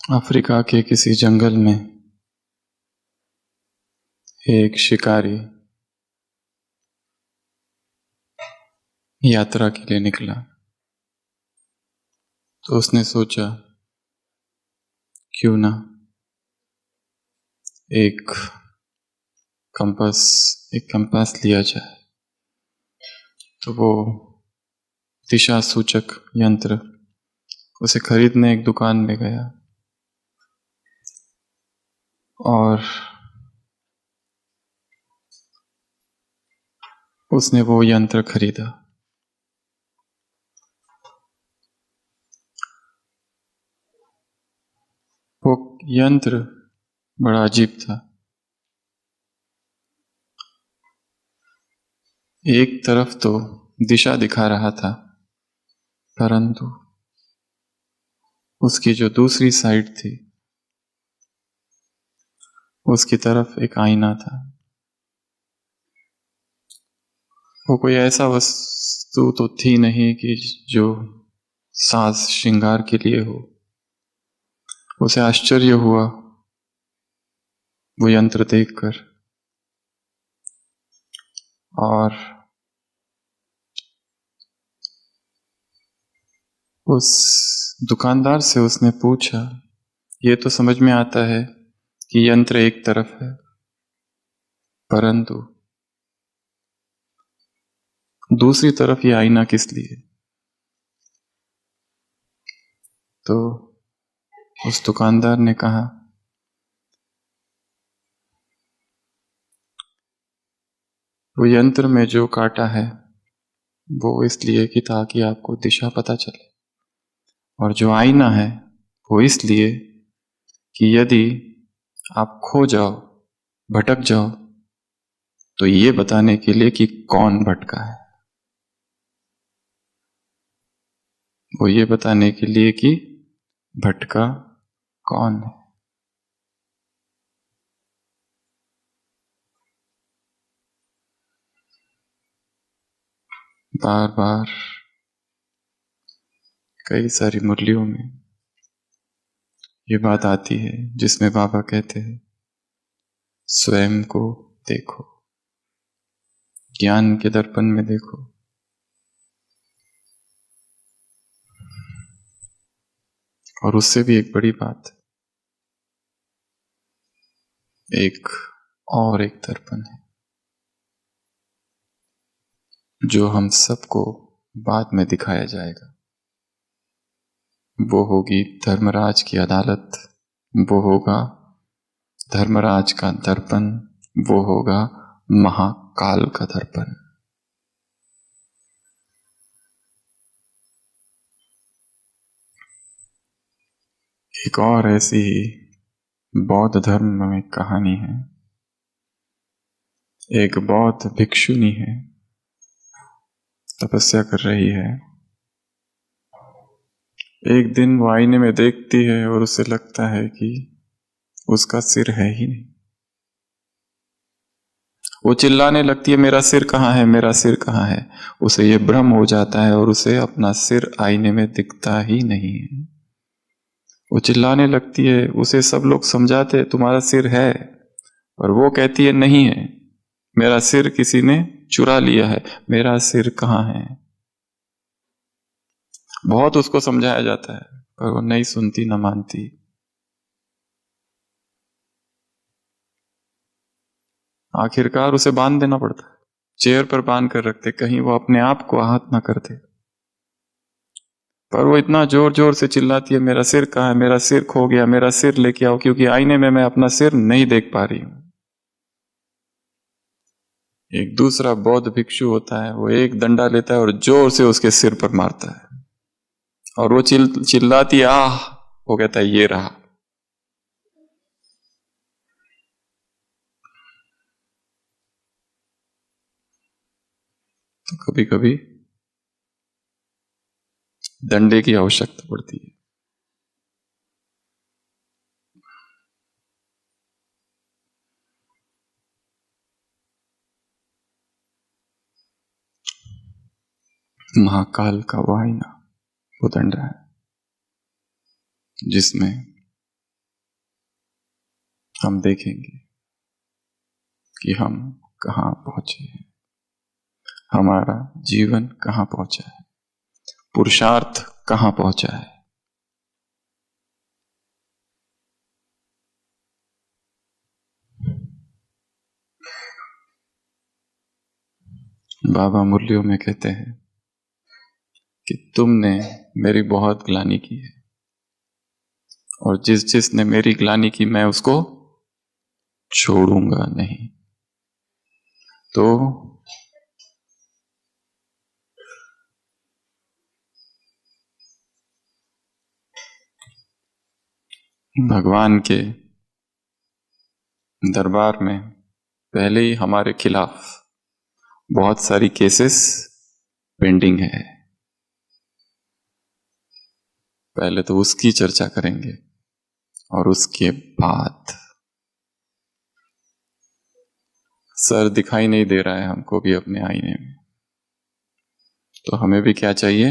Africa के किसी जंगल में एक शिकारी यात्रा के लिए निकला। तो उसने सोचा क्यों ना एक कंपास लिया जाए। तो वो दिशा सूचक यंत्र उसे खरीदने एक दुकान में गया और उसने वो यंत्र खरीदा। वो यंत्र बड़ा अजीब था। एक तरफ तो दिशा दिखा रहा था, परंतु उसकी जो दूसरी साइड थी उसकी तरफ एक आईना था। वो कोई ऐसा वस्तु तो थी नहीं कि जो साज श्रृंगार के लिए हो। उसे आश्चर्य हुआ वो यंत्र देखकर और उस दुकानदार से उसने पूछा, ये तो समझ में आता है कि यंत्र एक तरफ है, परंतु दूसरी तरफ ये आईना किस लिए? तो उस दुकानदार ने कहा, वो यंत्र में जो काटा है वो इसलिए कि ताकि आपको दिशा पता चले, और जो आईना है वो इसलिए कि यदि आप खो जाओ, भटक जाओ, तो ये बताने के लिए कि कौन भटका है। वो ये बताने के लिए कि भटका कौन है। बार बार कई सारी मुरलियों में ये बात आती है जिसमें बाबा कहते हैं, स्वयं को देखो, ज्ञान के दर्पण में देखो। और उससे भी एक बड़ी बात, एक दर्पण है जो हम सबको बाद में दिखाया जाएगा। वो होगी धर्मराज की अदालत, वो होगा धर्मराज का दर्पण, वो होगा महाकाल का दर्पण। एक और ऐसी बौद्ध धर्म में कहानी है। एक बौद्ध भिक्षुनी है, तपस्या कर रही है। एक दिन वो आईने में देखती है और उसे लगता है कि उसका सिर है ही नहीं। वो चिल्लाने लगती है, मेरा सिर कहाँ है, मेरा सिर कहाँ है। उसे ये भ्रम हो जाता है और उसे अपना सिर आईने में दिखता ही नहीं है। वो चिल्लाने लगती है, उसे सब लोग समझाते तुम्हारा सिर है, और वो कहती है नहीं है, मेरा सिर किसी ने चुरा लिया है, मेरा सिर कहाँ है। बहुत उसको समझाया जाता है पर वो नहीं सुनती, न मानती। आखिरकार उसे बांध देना पड़ता है, चेयर पर बांध कर रखते, कहीं वो अपने आप को आहत ना कर दे। पर वो इतना जोर जोर से चिल्लाती है, मेरा सिर कहाँ है, मेरा सिर खो गया, मेरा सिर लेके आओ, क्योंकि आईने में मैं अपना सिर नहीं देख पा रही हूं। एक दूसरा बौद्ध भिक्षु होता है, वो एक डंडा लेता है और जोर से उसके सिर पर मारता है, और वो चिल्लाती आह, वो कहता है ये रहा। तो कभी कभी डंडे की आवश्यकता पड़ती है। महाकाल का वो आईना, वो डंडा है जिसमें हम देखेंगे कि हम कहाँ पहुंचे हैं, हमारा जीवन कहाँ पहुंचा है, पुरुषार्थ कहाँ पहुंचा है। बाबा मुरलियों में कहते हैं कि तुमने मेरी बहुत ग्लानि की है, और जिसने मेरी ग्लानि की मैं उसको छोड़ूंगा नहीं। तो भगवान के दरबार में पहले ही हमारे खिलाफ बहुत सारी केसेस पेंडिंग है। पहले तो उसकी चर्चा करेंगे और उसके बाद सर दिखाई नहीं दे रहा है हमको भी अपने आईने में, तो हमें भी क्या चाहिए,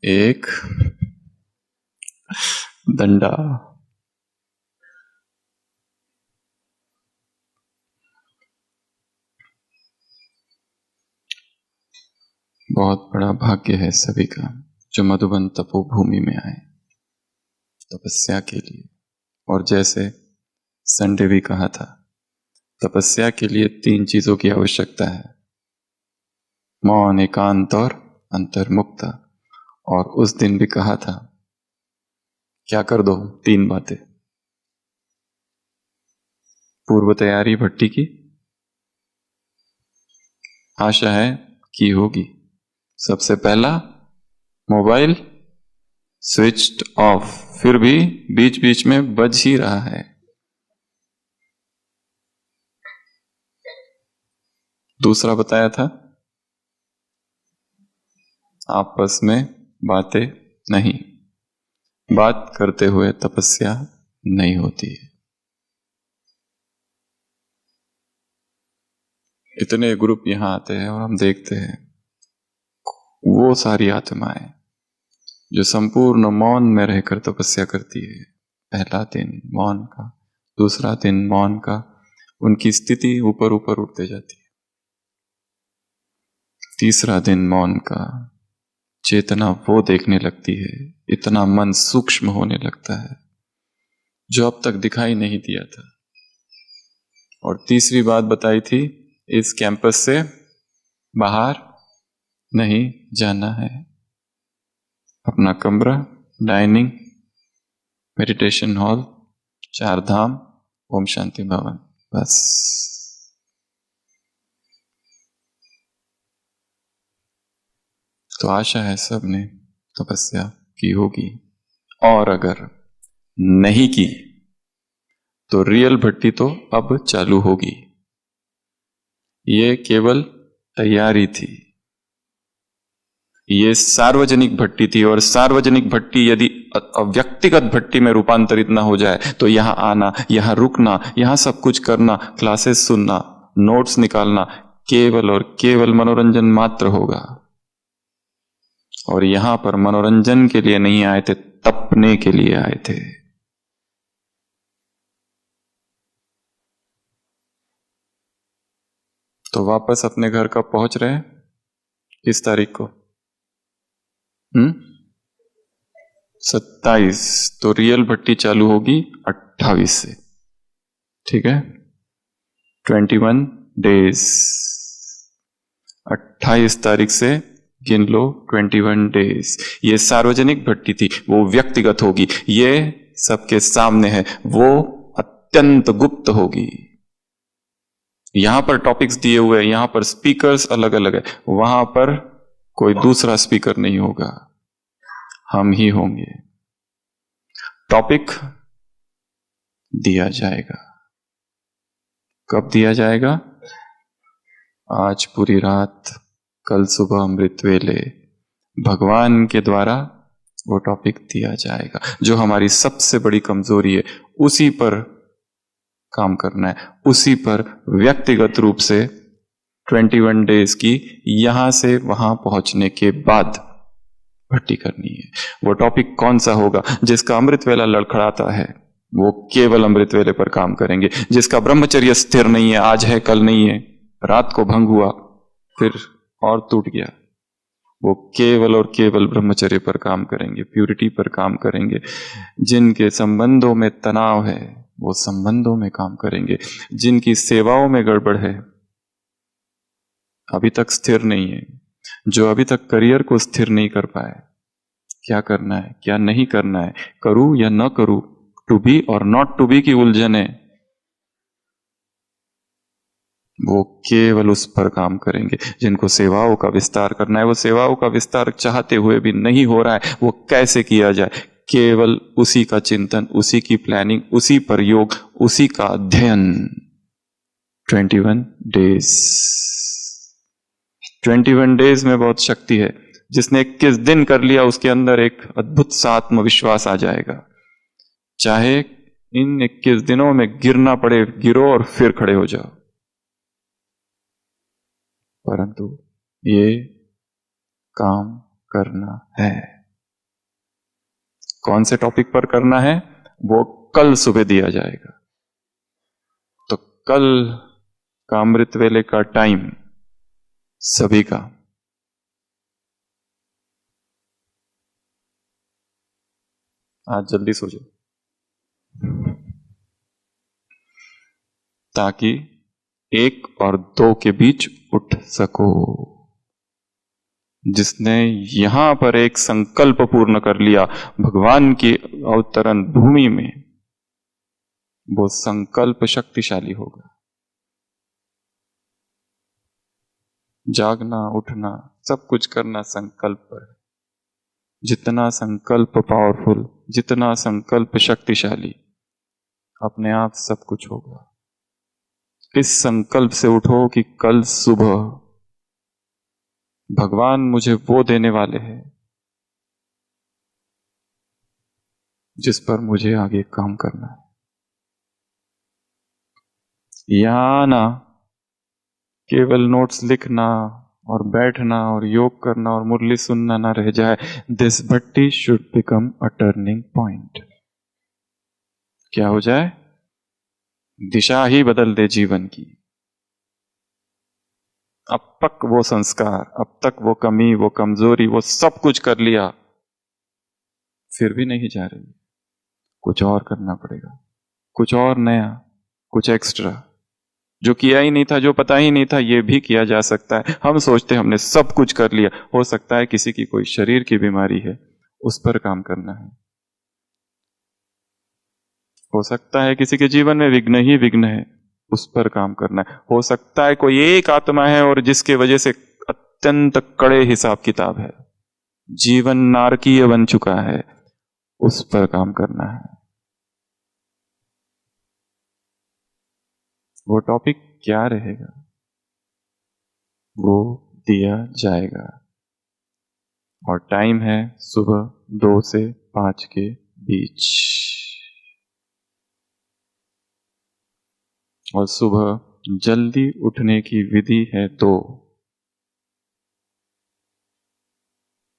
एक डंडा। बहुत बड़ा भाग्य है सभी का जो मधुबन तपोभूमि में आए तपस्या के लिए। और जैसे संडे भी कहा था, तपस्या के लिए 3 चीजों की आवश्यकता है, मौन, एकांत और अंतर्मुक्ता। और उस दिन भी कहा था क्या कर दो, 3 बातें। पूर्व तैयारी भट्टी की आशा है कि होगी। सबसे पहला, मोबाइल स्विच्ड ऑफ, फिर भी बीच बीच में बज ही रहा है। दूसरा बताया था, आपस में बातें नहीं, बात करते हुए तपस्या नहीं होती है। इतने ग्रुप यहां आते हैं और हम देखते हैं वो सारी आत्माएं जो संपूर्ण मौन में रहकर तपस्या करती है। पहला दिन मौन का, दूसरा दिन मौन का, उनकी स्थिति ऊपर ऊपर उठते जाती है। तीसरा दिन मौन का, चेतना वो देखने लगती है, इतना मन सूक्ष्म होने लगता है जो अब तक दिखाई नहीं दिया था। और तीसरी बात बताई थी, इस कैंपस से बाहर नहीं जाना है। अपना कमरा, डाइनिंग, मेडिटेशन हॉल, 4 धाम, ओम शांति भवन, बस। तो आशा है सब ने तपस्या की होगी, और अगर नहीं की तो रियल भट्टी तो अब चालू होगी। ये केवल तैयारी थी, ये सार्वजनिक भट्टी थी। और सार्वजनिक भट्टी यदि व्यक्तिगत भट्टी में रूपांतरित ना हो जाए तो यहां आना, यहां रुकना, यहां सब कुछ करना, क्लासेस सुनना, नोट्स निकालना, केवल और केवल मनोरंजन मात्र होगा। और यहां पर मनोरंजन के लिए नहीं आए थे, तपने के लिए आए थे। तो वापस अपने घर कब पहुंच रहे हैं, किस तारीख को? 27। तो रियल भट्टी चालू होगी 28 से, ठीक है। 21 डेज, 28 तारीख से गिन लो 21 डेज। ये सार्वजनिक भट्टी थी, वो व्यक्तिगत होगी। ये सबके सामने है, वो अत्यंत गुप्त होगी। यहां पर टॉपिक्स दिए हुए हैं, यहां पर स्पीकर्स अलग अलग है, वहां पर कोई दूसरा स्पीकर नहीं होगा, हम ही होंगे। टॉपिक दिया जाएगा, कब दिया जाएगा? आज पूरी रात, कल सुबह अमृत वेले भगवान के द्वारा वो टॉपिक दिया जाएगा। जो हमारी सबसे बड़ी कमजोरी है उसी पर काम करना है, उसी पर व्यक्तिगत रूप से 21 डेज की यहां से वहां पहुंचने के बाद भट्टी करनी है। वो टॉपिक कौन सा होगा? जिसका अमृत वेला लड़खड़ाता है वो केवल अमृत वेले पर काम करेंगे। जिसका ब्रह्मचर्य स्थिर नहीं है, आज है कल नहीं है, रात को भंग हुआ फिर और टूट गया, वो केवल और केवल ब्रह्मचर्य पर काम करेंगे, प्यूरिटी पर काम करेंगे। जिनके संबंधों में तनाव है वो संबंधों में काम करेंगे। जिनकी सेवाओं में गड़बड़ है, अभी तक स्थिर नहीं है, जो अभी तक करियर को स्थिर नहीं कर पाए, क्या करना है क्या नहीं करना है, करूं या न करूं, टू बी और नॉट टू बी की उलझन है, वो केवल उस पर काम करेंगे। जिनको सेवाओं का विस्तार करना है, वो सेवाओं का विस्तार चाहते हुए भी नहीं हो रहा है, वो कैसे किया जाए, केवल उसी का चिंतन, उसी की प्लानिंग, उसी पर योग, उसी का अध्ययन। 21 डेज, 21 डेज में बहुत शक्ति है। जिसने 21 दिन कर लिया उसके अंदर एक अद्भुत सा आत्मविश्वास आ जाएगा। चाहे इन 21 दिनों में गिरना पड़े, गिरो और फिर खड़े हो जाओ, परंतु ये काम करना है। कौन से टॉपिक पर करना है वो कल सुबह दिया जाएगा। तो कल का अमृत वेले का टाइम सभी का, आज जल्दी सो जाओ ताकि 1 और 2 के बीच उठ सको। जिसने यहां पर एक संकल्प पूर्ण कर लिया भगवान की अवतरण भूमि में, वो संकल्प शक्तिशाली होगा। जागना उठना सब कुछ करना संकल्प पर है। जितना संकल्प पावरफुल, जितना संकल्प शक्तिशाली, अपने आप सब कुछ होगा। इस संकल्प से उठो कि कल सुबह भगवान मुझे वो देने वाले हैं जिस पर मुझे आगे काम करना है। यहां ना केवल नोट्स लिखना और बैठना और योग करना और मुरली सुनना ना रह जाए। This Bhatti should become a turning point. क्या हो जाए? दिशा ही बदल दे जीवन की। अब तक वो संस्कार, अब तक वो कमी, वो कमजोरी, वो सब कुछ कर लिया, फिर भी नहीं जा रही, कुछ और करना पड़ेगा, कुछ और नया, कुछ एक्स्ट्रा। जो किया ही नहीं था, जो पता ही नहीं था, ये भी किया जा सकता है। हम सोचते हमने सब कुछ कर लिया। हो सकता है किसी की कोई शरीर की बीमारी है, उस पर काम करना है। हो सकता है किसी के जीवन में विघ्न ही विघ्न है, उस पर काम करना है। हो सकता है कोई एक आत्मा है और जिसके वजह से अत्यंत कड़े हिसाब किताब है, जीवन नारकीय बन चुका है, उस पर काम करना है। वो टॉपिक क्या रहेगा वो दिया जाएगा, और टाइम है सुबह 2 से 5 के बीच। और सुबह जल्दी उठने की विधि है 2।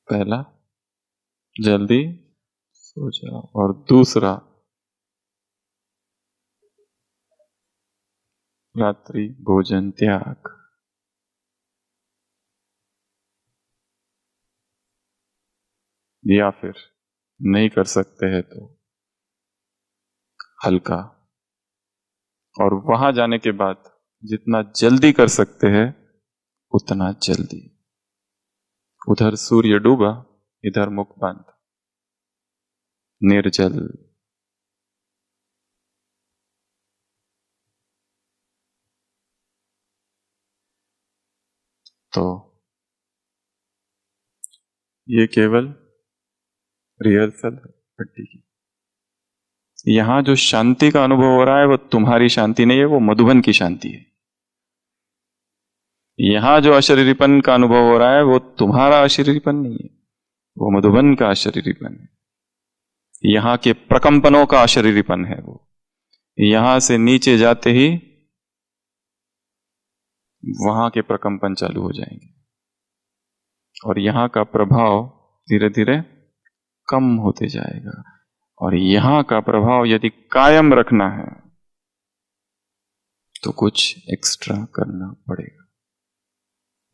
पहला, जल्दी सो जाओ, और दूसरा, रात्रि भोजन त्याग। या फिर नहीं कर सकते हैं तो हल्का, और वहां जाने के बाद जितना जल्दी कर सकते हैं उतना जल्दी। उधर सूर्य डूबा, इधर मुख बंद, निर्जल। तो ये केवल रिहर्सल है भट्टी की। यहां जो शांति का अनुभव हो रहा है वो तुम्हारी शांति नहीं है, वो मधुबन की शांति है। यहां जो अशरीरीपन का अनुभव हो रहा है वो तुम्हारा अशरीरीपन नहीं है, वो मधुबन का अशरीरीपन है। यहां के प्रकंपनों का अशरीरीपन है वो। यहां से नीचे जाते ही वहां के प्रकंपन चालू हो जाएंगे, और यहां का प्रभाव धीरे धीरे कम होते जाएगा। और यहां का प्रभाव यदि कायम रखना है तो कुछ एक्स्ट्रा करना पड़ेगा।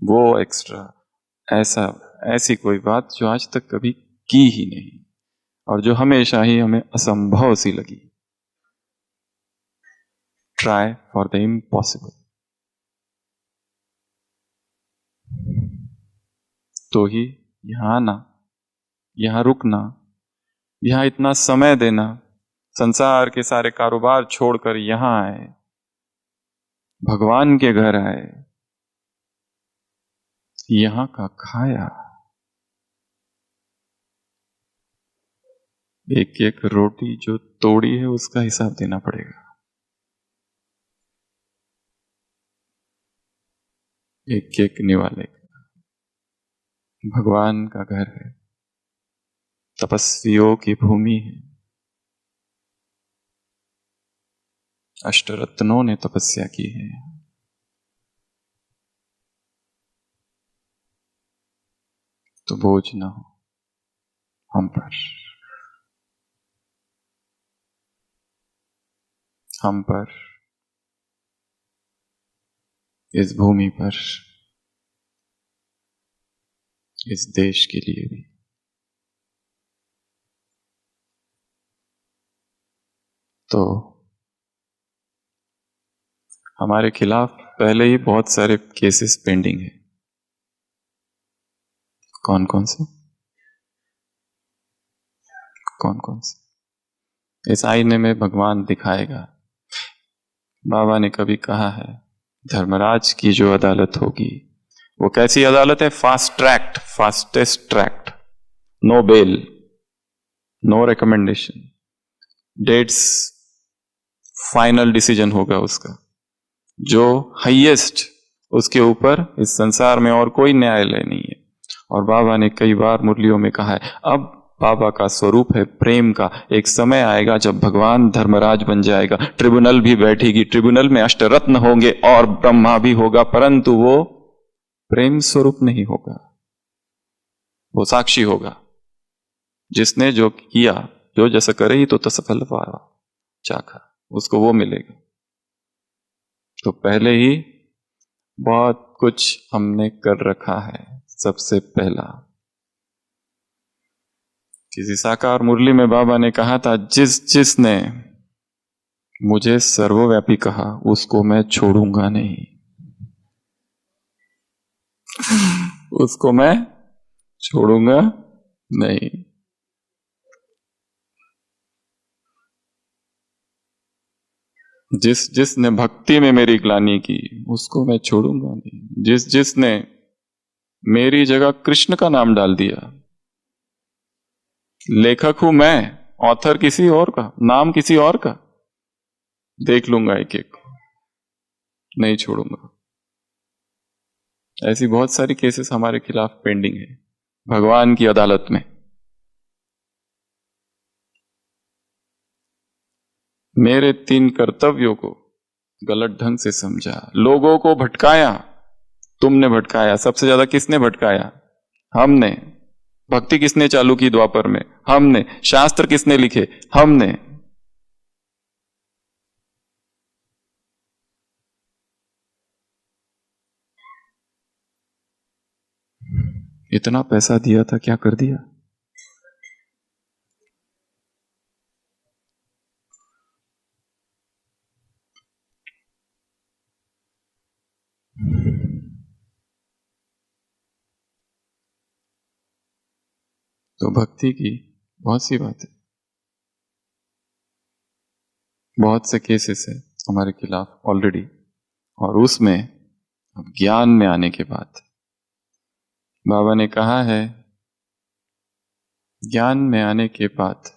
वो एक्स्ट्रा ऐसी कोई बात जो आज तक कभी की ही नहीं और जो हमेशा ही हमें असंभव सी लगी। Try for the impossible. तो ही यहां आना, यहां रुकना, यहां इतना समय देना, संसार के सारे कारोबार छोड़कर यहां आए, भगवान के घर आए, यहां का खाया, एक एक रोटी जो तोड़ी है उसका हिसाब देना पड़ेगा। एक एक निवाले का। भगवान का घर है, तपस्वियों की भूमि है, अष्टरत्नों ने तपस्या की है। तो बोझ ना हो हम पर, हम पर, इस भूमि पर, इस देश के लिए भी। तो हमारे खिलाफ पहले ही बहुत सारे केसेस पेंडिंग है। कौन कौन से? कौन कौन से? इस आईने में भगवान दिखाएगा। बाबा ने कभी कहा है धर्मराज की जो अदालत होगी वो कैसी अदालत है? Fast track, fastest track, no bail, no recommendation, dates, final decision होगा उसका, जो हाईएस्ट, उसके ऊपर इस संसार में और कोई न्यायालय नहीं है। और बाबा ने कई बार मुरलियों में कहा है अब बाबा का स्वरूप है प्रेम का, एक समय आएगा जब भगवान धर्मराज बन जाएगा, ट्रिब्यूनल भी बैठेगी, ट्रिब्यूनल में अष्टरत्न होंगे और ब्रह्मा भी होगा, परंतु वो प्रेम स्वरूप नहीं होगा, वो साक्षी होगा। जिसने जो किया, जो जैसा करे ही तो तसफल पाया चाखा, उसको वो मिलेगा। तो पहले ही बहुत कुछ हमने कर रखा है। सबसे पहला किसी साकार मुरली में बाबा ने कहा था जिसने मुझे सर्वव्यापी कहा उसको मैं छोड़ूंगा नहीं, उसको मैं छोड़ूंगा नहीं। जिसने भक्ति में मेरी ग्लानि की उसको मैं छोड़ूंगा नहीं। जिसने मेरी जगह कृष्ण का नाम डाल दिया, लेखक हूं मैं, ऑथर किसी और का, नाम किसी और का, देख लूंगा एक एक, नहीं छोड़ूंगा। ऐसी बहुत सारी केसेस हमारे खिलाफ पेंडिंग है भगवान की अदालत में। मेरे 3 कर्तव्यों को गलत ढंग से समझा, लोगों को भटकाया, तुमने भटकाया, सबसे ज्यादा किसने भटकाया? हमने। भक्ति किसने चालू की द्वापर में? हमने। शास्त्र किसने लिखे? हमने। इतना पैसा दिया था, क्या कर दिया? तो भक्ति की बहुत सी बात है, बहुत से केसेस है हमारे खिलाफ ऑलरेडी। और उसमें अब ज्ञान में आने के बाद बाबा ने कहा है ज्ञान में आने के बाद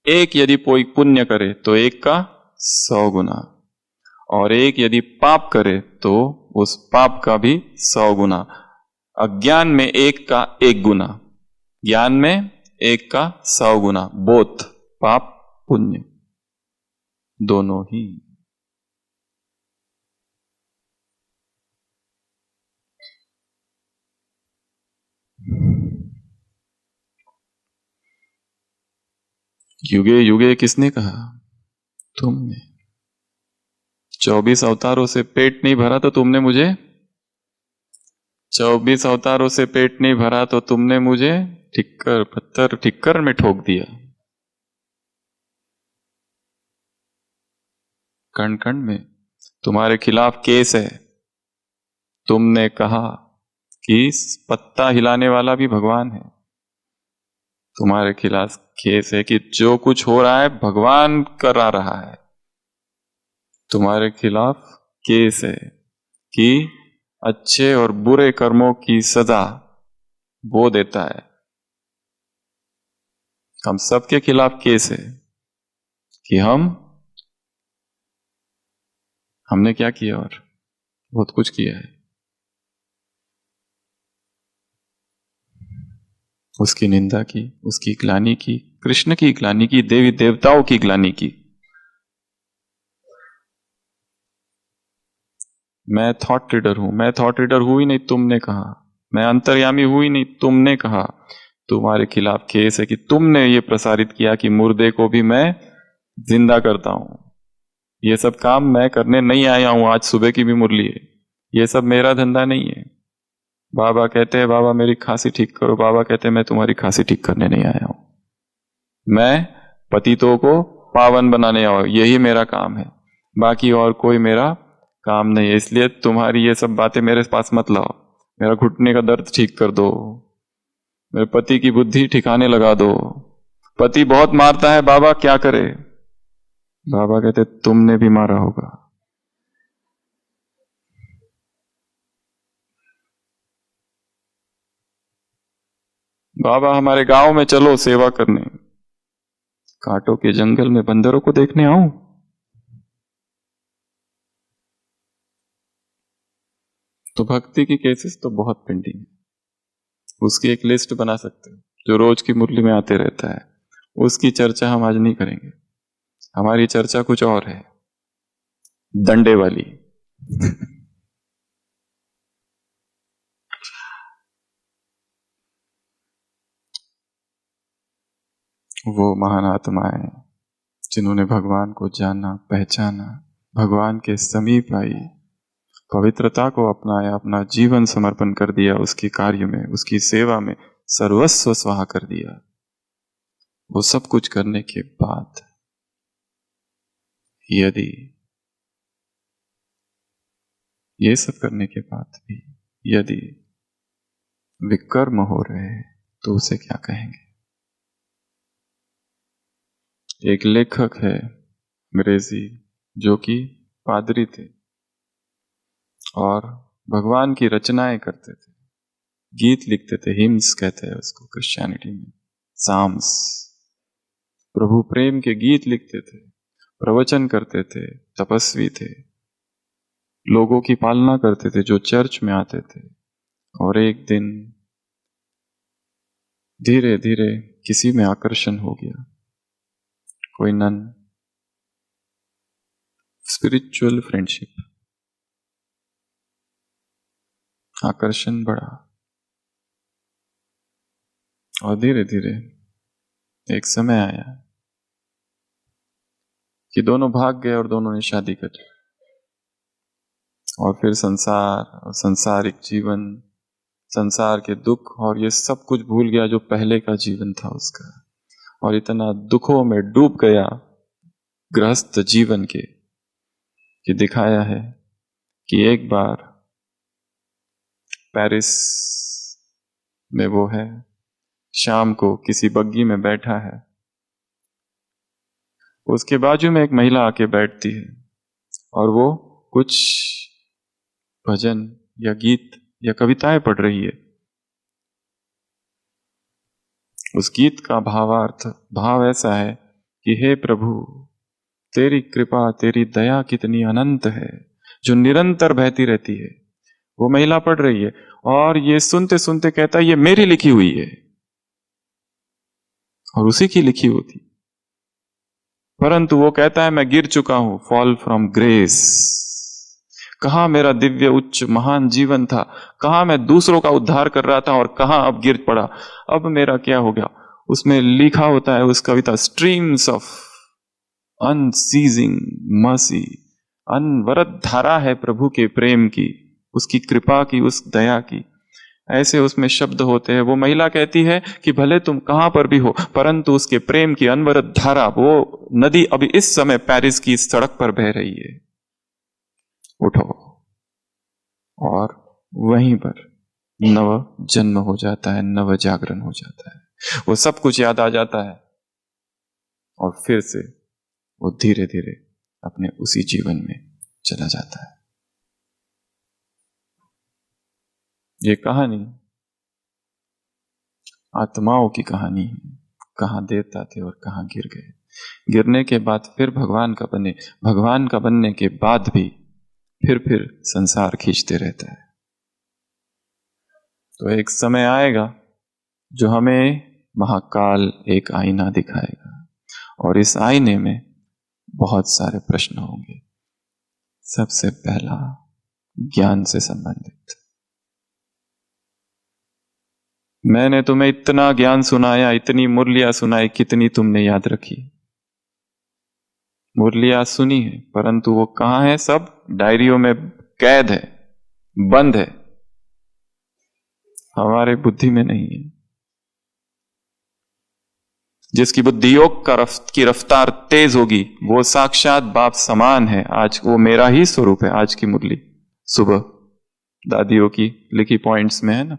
एक यदि कोई पुण्य करे तो एक का 100 गुना, और एक यदि पाप करे तो उस पाप का भी 100 गुना। अज्ञान में एक का 1 गुना, ज्ञान में एक का 100 गुना, बोथ पाप पुण्य दोनों ही। युगे युगे किसने कहा? तुमने। 24 अवतारों से पेट नहीं भरा तो तुमने मुझे 24 अवतारों से पेट नहीं भरा तो तुमने मुझे ठिक्कर पत्थर ठिक्कर में ठोक दिया। कण कण में तुम्हारे खिलाफ केस है। तुमने कहा कि पत्ता हिलाने वाला भी भगवान है। तुम्हारे खिलाफ केस है कि जो कुछ हो रहा है भगवान करा रहा है। तुम्हारे खिलाफ केस है कि अच्छे और बुरे कर्मों की सजा वो देता है। हम सबके खिलाफ केस है कि हमने क्या किया, और बहुत कुछ किया है। उसकी निंदा की, उसकी ग्लानि की, कृष्ण की ग्लानि की, देवी देवताओं की ग्लानि की। मैं थॉट रीडर हूं, मैं थॉट रीडर हूं ही नहीं, तुमने कहा। मैं अंतर्यामी हूं ही नहीं, तुमने कहा। तुम्हारे खिलाफ केस है कि तुमने ये प्रसारित किया कि मुर्दे को भी मैं जिंदा करता हूं। ये सब काम मैं करने नहीं आया हूं। आज सुबह की भी मुरली है, ये सब मेरा धंधा नहीं है। बाबा कहते हैं बाबा मेरी खांसी ठीक करो, बाबा कहते हैं मैं तुम्हारी खांसी ठीक करने नहीं आया हूं। मैं पतितों को पावन बनाने आया हूं, यही मेरा काम है। बाकी और कोई मेरा काम नहीं है। इसलिए तुम्हारी ये सब बातें मेरे पास मत लाओ। मेरा घुटने का दर्द ठीक कर दो, मेरे पति की बुद्धि ठिकाने लगा दो। पति बहुत मारता है बाबा, क्या करे? बाबा कहते तुमने भी मारा होगा। बाबा हमारे गांव में चलो सेवा करने। कांटों के जंगल में बंदरों को देखने आऊं? तो भक्ति की केसेस तो बहुत पेंडिंग है। उसकी एक लिस्ट बना सकते हो जो रोज की मुरली में आते रहता है। उसकी चर्चा हम आज नहीं करेंगे। हमारी चर्चा कुछ और है, डंडे वाली। वो महान आत्माएं जिन्होंने भगवान को जाना, पहचाना, भगवान के समीप आई, पवित्रता को अपनाया, अपना जीवन समर्पण कर दिया, उसके कार्य में, उसकी सेवा में सर्वस्व स्वाहा कर दिया। वो सब कुछ करने के बाद यदि ये सब करने के बाद भी यदि विकर्म हो रहे हैं तो उसे क्या कहेंगे? एक लेखक है अंग्रेजी जो कि पादरी थे और भगवान की रचनाएं करते थे, गीत लिखते थे, हिम्स कहते हैं उसको क्रिश्चियनिटी में, साम्स। प्रभु प्रेम के गीत लिखते थे, प्रवचन करते थे, तपस्वी थे, लोगों की पालना करते थे जो चर्च में आते थे। और एक दिन धीरे धीरे किसी में आकर्षण हो गया, कोई नन, स्पिरिचुअल फ्रेंडशिप, आकर्षण बढ़ा और धीरे धीरे एक समय आया कि दोनों भाग गए और दोनों ने शादी कर ली। और फिर संसार और सांसारिक जीवन, संसार के दुख और ये सब कुछ भूल गया जो पहले का जीवन था उसका, और इतना दुखों में डूब गया गृहस्थ जीवन के कि दिखाया है कि एक बार पेरिस में वो है, शाम को किसी बग्गी में बैठा है, उसके बाजू में एक महिला आके बैठती है और वो कुछ भजन या गीत या कविताएं पढ़ रही है। उस गीत का भाव ऐसा है कि हे प्रभु तेरी कृपा, तेरी दया कितनी अनंत है जो निरंतर बहती रहती है। वो महिला पढ़ रही है और ये सुनते सुनते कहता है ये मेरी लिखी हुई है और उसी की लिखी होती, परंतु वो कहता है मैं गिर चुका हूं, फॉल फ्रॉम ग्रेस। कहां मेरा दिव्य उच्च महान जीवन था, कहां मैं दूसरों का उद्धार कर रहा था और कहां अब गिर पड़ा, अब मेरा क्या हो गया। उसमें लिखा होता है उस कविता, स्ट्रीम्स ऑफ अनसीजिंग मर्सी, अनवरत धारा है प्रभु के प्रेम की, उसकी कृपा की, उस दया की। ऐसे उसमें शब्द होते हैं। वो महिला कहती है कि भले तुम कहां पर भी हो, परंतु उसके प्रेम की अनवरत धारा, वो नदी अभी इस समय पेरिस की सड़क पर बह रही है। उठो, और वहीं पर नव जन्म हो जाता है, नव जागरण हो जाता है, वो सब कुछ याद आ जाता है और फिर से वो धीरे धीरे अपने उसी जीवन में चला जाता है। ये कहानी आत्माओं की कहानी है। कहां देवता थे और कहां गिर गए। गिरने के बाद फिर भगवान का बने, भगवान का बनने के बाद भी फिर संसार खींचते रहता है। तो एक समय आएगा जो हमें महाकाल एक आईना दिखाएगा, और इस आईने में बहुत सारे प्रश्न होंगे। सबसे पहला ज्ञान से संबंधित। मैंने तुम्हें इतना ज्ञान सुनाया, इतनी मुरलियां सुनाई, कितनी तुमने याद रखी? मुरलियां सुनी है, परंतु वो कहां है? सब डायरियों में कैद है, बंद है, हमारे बुद्धि में नहीं है। जिसकी बुद्धि योग की रफ्तार तेज होगी, वो साक्षात बाप समान है। आज वो मेरा ही स्वरूप है। आज की मुरली सुबह दादियों की लिखी पॉइंट्स में है ना।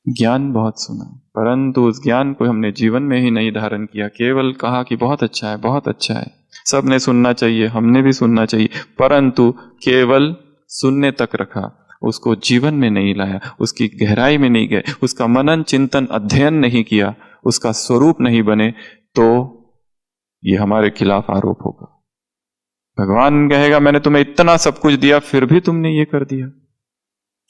ज्ञान बहुत सुना, परंतु उस ज्ञान को हमने जीवन में ही नहीं धारण किया। केवल कहा कि बहुत अच्छा है, बहुत अच्छा है, सबने सुनना चाहिए, हमने भी सुनना चाहिए, परंतु केवल सुनने तक रखा, उसको जीवन में नहीं लाया, उसकी गहराई में नहीं गए, उसका मनन चिंतन अध्ययन नहीं किया, उसका स्वरूप नहीं बने, तो ये हमारे खिलाफ आरोप होगा। भगवान कहेगा मैंने तुम्हें इतना सब कुछ दिया, फिर भी तुमने ये कर दिया।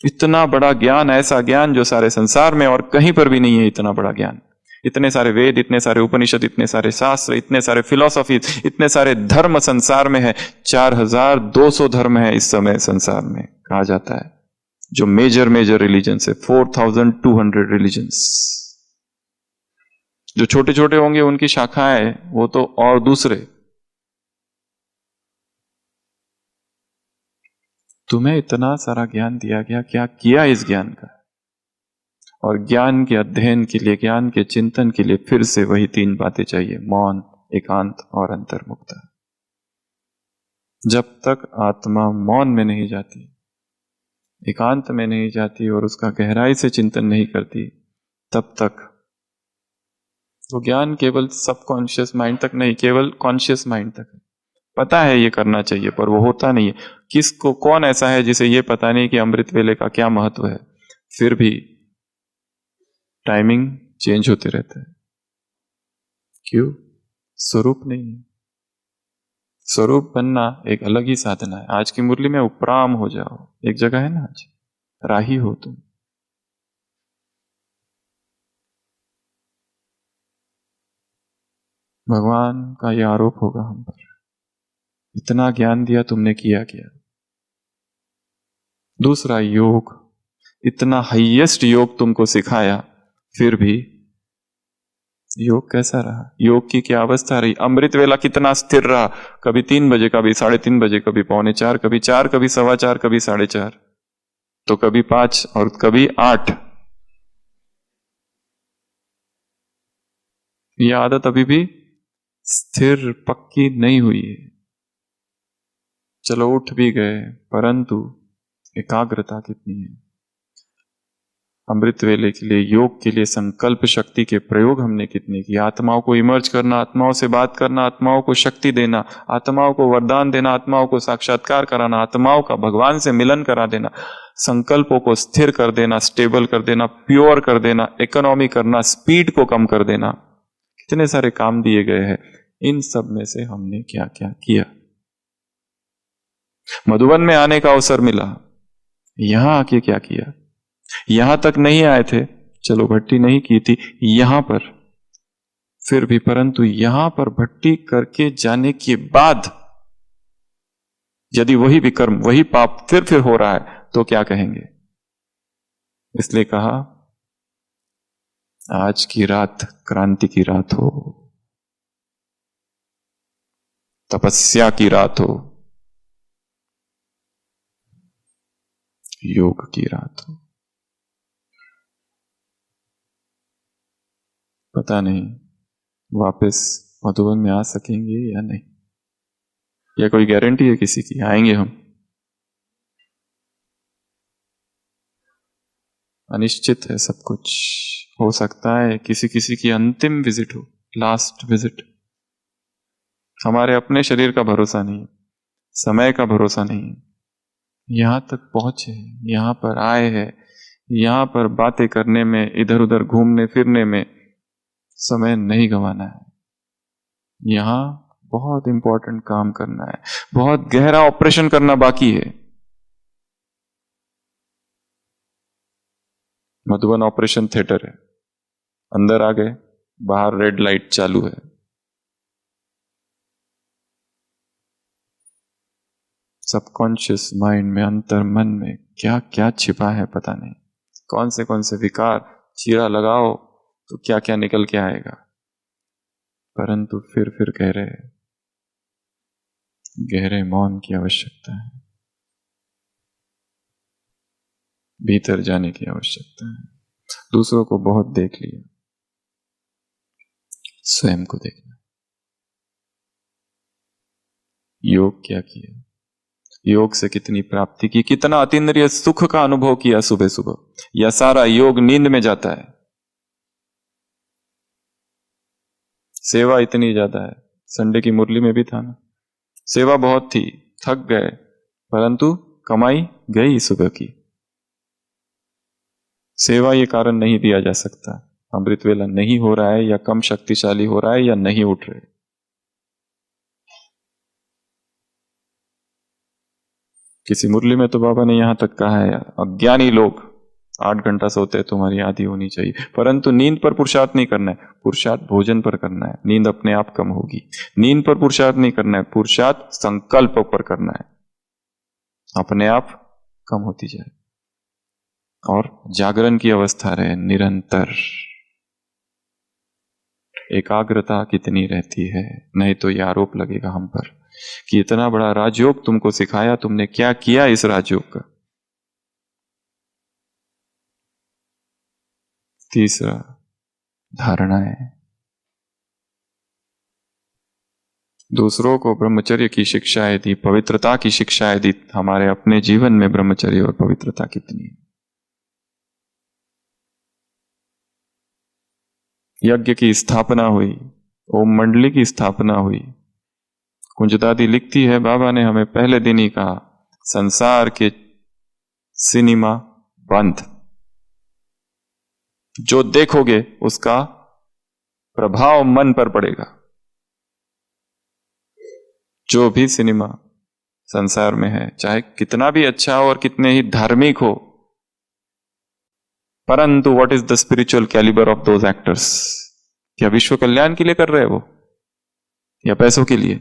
इतना बड़ा ज्ञान, ऐसा ज्ञान जो सारे संसार में और कहीं पर भी नहीं है। इतना बड़ा ज्ञान, इतने सारे वेद, इतने सारे उपनिषद, इतने सारे शास्त्र, इतने सारे फिलॉसफी, इतने सारे धर्म संसार में है। 4200 धर्म है इस समय संसार में, कहा जाता है, जो मेजर रिलीजन है। 4200 रिलीजन्स। जो छोटे छोटे होंगे उनकी शाखाएं, वो तो और दूसरे। तुम्हें इतना सारा ज्ञान दिया गया, क्या किया इस ज्ञान का? और ज्ञान के अध्ययन के लिए, ज्ञान के चिंतन के लिए फिर से वही 3 बातें चाहिए: मौन, एकांत और अंतर्मुक्ता। जब तक आत्मा मौन में नहीं जाती, एकांत में नहीं जाती और उसका गहराई से चिंतन नहीं करती, तब तक वो ज्ञान केवल सबकॉन्शियस माइंड तक नहीं, केवल कॉन्शियस माइंड तक है। पता है ये करना चाहिए, पर वो होता नहीं है। किसको, कौन ऐसा है जिसे ये पता नहीं कि अमृत वेले का क्या महत्व है? फिर भी टाइमिंग चेंज होते रहता है। क्यों? स्वरूप नहीं है। स्वरूप बनना एक अलग ही साधना है। आज की मुरली में उपराम हो जाओ, एक जगह है ना, आज राही हो तुम। भगवान का यह आरोप होगा हम पर, इतना ज्ञान दिया तुमने, किया क्या? दूसरा, योग, इतना हाईएस्ट योग तुमको सिखाया, फिर भी योग कैसा रहा? योग की क्या अवस्था रही? अमृत वेला कितना स्थिर रहा? कभी 3 बजे, कभी 3:30 बजे, कभी 3:45, कभी 4, कभी 4:15, कभी 4:30, तो कभी 5 और कभी 8। यह आदत अभी भी स्थिर पक्की नहीं हुई है। चलो उठ भी गए, परंतु एकाग्रता कितनी है? अमृत वेले के लिए, योग के लिए संकल्प शक्ति के प्रयोग हमने कितने किए? आत्माओं को इमर्ज करना, आत्माओं से बात करना, आत्माओं को शक्ति देना, आत्माओं को वरदान देना, आत्माओं को साक्षात्कार कराना, आत्माओं का भगवान से मिलन करा देना, संकल्पों को स्थिर कर देना, स्टेबल कर देना, प्योर कर देना, इकोनॉमी करना, स्पीड को कम कर देना, कितने सारे काम दिए गए हैं। इन सब में से हमने क्या क्या किया? मधुबन में आने का अवसर मिला, यहां आके क्या किया? यहां तक नहीं आए थे, चलो भट्टी नहीं की थी यहां पर, फिर भी, परंतु यहां पर भट्टी करके जाने के बाद यदि वही विकर्म, वही पाप फिर हो रहा है, तो क्या कहेंगे? इसलिए कहा आज की रात क्रांति की रात हो, तपस्या की रात हो, योग की रात हो। पता नहीं वापस मधुबन में आ सकेंगे या नहीं, या कोई गारंटी है किसी की आएंगे हम? अनिश्चित है सब कुछ। हो सकता है किसी किसी की अंतिम विजिट हो, लास्ट विजिट। हमारे अपने शरीर का भरोसा नहीं है, समय का भरोसा नहीं है। यहां तक पहुंचे, यहां पर आए हैं, यहां पर बातें करने में, इधर उधर घूमने फिरने में समय नहीं गंवाना है। यहां बहुत इंपॉर्टेंट काम करना है, बहुत गहरा ऑपरेशन करना बाकी है। मधुबन ऑपरेशन थिएटर है, अंदर आ गए, बाहर रेड लाइट चालू है। सबकॉन्शियस माइंड में, अंतर मन में क्या क्या छिपा है पता नहीं। कौन से विकार चीरा लगाओ तो क्या क्या निकल के आएगा। परंतु फिर कह रहे हैं, गहरे मौन की आवश्यकता है, भीतर जाने की आवश्यकता है। दूसरों को बहुत देख लिया, स्वयं को देखना। योग क्या किया, योग से कितनी प्राप्ति की, कितना अतीन्द्रिय सुख का अनुभव किया सुबह सुबह, या सारा योग नींद में जाता है। सेवा इतनी ज्यादा है, संडे की मुरली में भी था ना, सेवा बहुत थी, थक गए, परंतु कमाई गई सुबह की। सेवा ये कारण नहीं दिया जा सकता अमृत वेला नहीं हो रहा है, या कम शक्तिशाली हो रहा है, या नहीं उठ रहे। किसी मुरली में तो बाबा ने यहां तक कहा है, अज्ञानी लोग 8 घंटा सोते हैं, तुम्हारी आदि होनी चाहिए। परंतु नींद पर पुरुषार्थ नहीं करना है, पुरुषार्थ भोजन पर करना है। नींद अपने आप कम होगी। नींद पर पुरुषार्थ नहीं करना है, पुरुषार्थ संकल्प पर करना है, अपने आप कम होती जाए। और जागरण की अवस्था रहे निरंतर। एकाग्रता कितनी रहती है, नहीं तो ये आरोप लगेगा हम पर कि इतना बड़ा राजयोग तुमको सिखाया, तुमने क्या किया इस राजयोग का। तीसरा, धारणाएं। दूसरों को ब्रह्मचर्य की शिक्षाएं दी, पवित्रता की शिक्षाएं दी। हमारे अपने जीवन में ब्रह्मचर्य और पवित्रता कितनी है। यज्ञ की स्थापना हुई, ओम मंडली की स्थापना हुई। कुंजदादी लिखती है, बाबा ने हमें पहले दिन ही कहा, संसार के सिनेमा बंद, जो देखोगे उसका प्रभाव मन पर पड़ेगा। जो भी सिनेमा संसार में है, चाहे कितना भी अच्छा हो और कितने ही धार्मिक हो, परंतु what is the spiritual calibre of those actors? क्या विश्व कल्याण के लिए कर रहे हैं वो, या पैसों के लिए?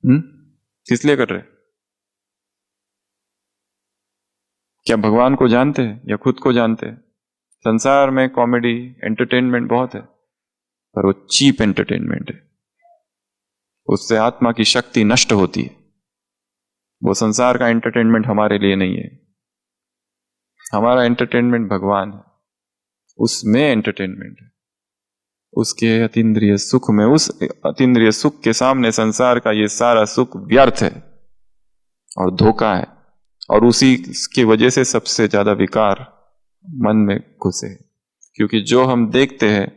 किस लिए कर रहे? क्या भगवान को जानते हैं या खुद को जानते हैं? संसार में कॉमेडी एंटरटेनमेंट बहुत है, पर वो चीप एंटरटेनमेंट है, उससे आत्मा की शक्ति नष्ट होती है। वो संसार का एंटरटेनमेंट हमारे लिए नहीं है। हमारा एंटरटेनमेंट भगवान है, उसमें एंटरटेनमेंट है, उसके अतीन्द्रिय सुख में। उस अतीन्द्रिय सुख के सामने संसार का ये सारा सुख व्यर्थ है और धोखा है, और उसी की वजह से सबसे ज्यादा विकार मन में घुसे, क्योंकि जो हम देखते हैं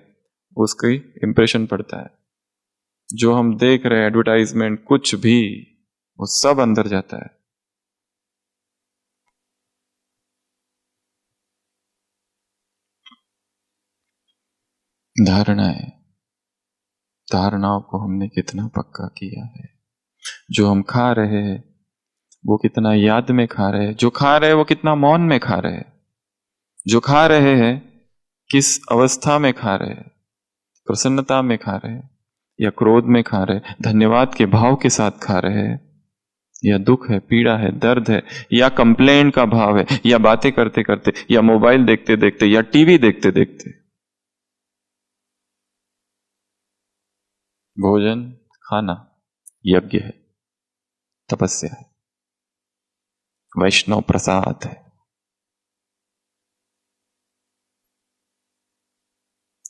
उसकी इंप्रेशन पड़ता है। जो हम देख रहे हैं एडवर्टाइजमेंट, कुछ भी, वो सब अंदर जाता है। धारणाओं को हमने कितना पक्का किया है। जो हम खा रहे हैं वो कितना याद में खा रहे हैं, जो खा रहे हैं वो कितना मौन में खा रहे हैं, जो खा रहे हैं किस अवस्था में खा रहे हैं, प्रसन्नता में खा रहे हैं या क्रोध में खा रहे हैं, धन्यवाद के भाव के साथ खा रहे हैं, या दुख है, पीड़ा है, दर्द है, या कंप्लेंट का भाव है, या बातें करते करते, या मोबाइल देखते देखते, या टीवी देखते देखते। भोजन खाना यज्ञ है, तपस्या है, वैष्णव प्रसाद है।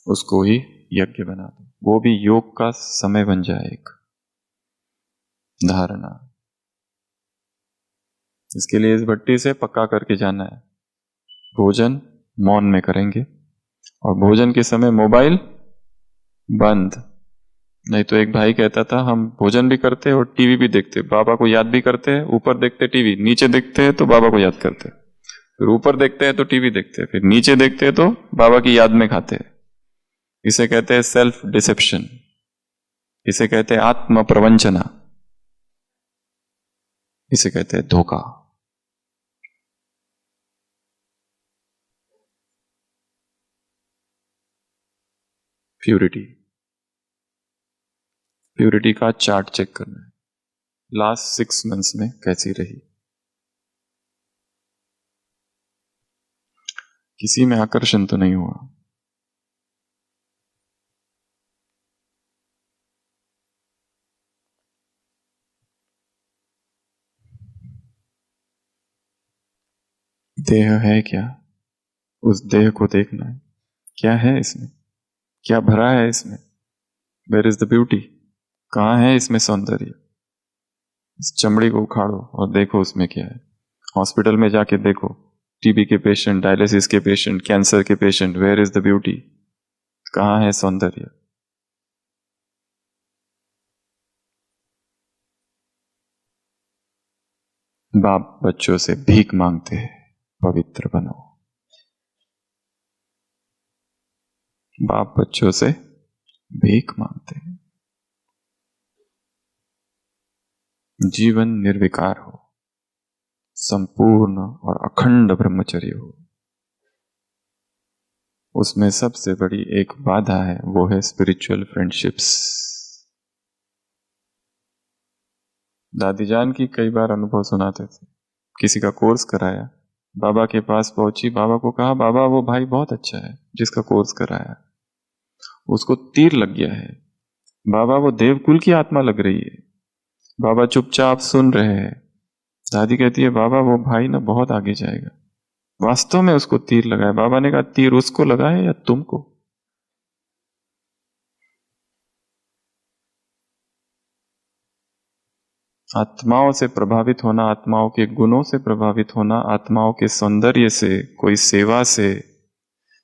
उसको ही यज्ञ बना दो, वो भी योग का समय बन जाए एक धारणा। इसके लिए इस भट्टी से पक्का करके जाना है, भोजन मौन में करेंगे और भोजन के समय मोबाइल बंद। नहीं तो एक भाई कहता था हम भोजन भी करते और टीवी भी देखते, बाबा को याद भी करते हैं, ऊपर देखते टीवी, नीचे देखते हैं तो बाबा को याद करते, फिर ऊपर देखते हैं तो टीवी देखते हैं, फिर नीचे देखते हैं तो बाबा की याद में खाते हैं। इसे कहते हैं सेल्फ डिसेप्शन, इसे कहते हैं आत्म प्रवंचना, इसे कहते हैं धोखा। प्यूरिटी, प्यूरिटी का चार्ट चेक करना है, लास्ट 6 मंथ्स में कैसी रही। किसी में आकर्षण तो नहीं हुआ। देह है क्या, उस देह को देखना है, क्या है इसमें, क्या भरा है इसमें, वेयर इज द ब्यूटी, कहाँ है इसमें सौंदर्य। इस चमड़ी को उखाड़ो और देखो उसमें क्या है। हॉस्पिटल में जाके देखो, टीबी के पेशेंट, डायलिसिस के पेशेंट, कैंसर के patient, where is the beauty, कहाँ है सौंदर्य। बाप बच्चों से भीख मांगते हैं, पवित्र बनो। बाप बच्चों से भीख मांगते हैं, जीवन निर्विकार हो, संपूर्ण और अखंड ब्रह्मचर्य हो। उसमें सबसे बड़ी एक बाधा है, वो है स्पिरिचुअल फ्रेंडशिप्स। दादी जान की कई बार अनुभव सुनाते थे, किसी का कोर्स कराया, बाबा के पास पहुंची, बाबा को कहा बाबा वो भाई बहुत अच्छा है जिसका कोर्स कराया, उसको तीर लग गया है, बाबा वो देवकुल की आत्मा लग रही है। बाबा चुपचाप सुन रहे हैं। दादी कहती है बाबा वो भाई ना बहुत आगे जाएगा, वास्तव में उसको तीर लगा है। बाबा ने कहा तीर उसको लगा है या तुमको। आत्माओं से प्रभावित होना, आत्माओं के गुणों से प्रभावित होना, आत्माओं के सौंदर्य से, कोई सेवा से,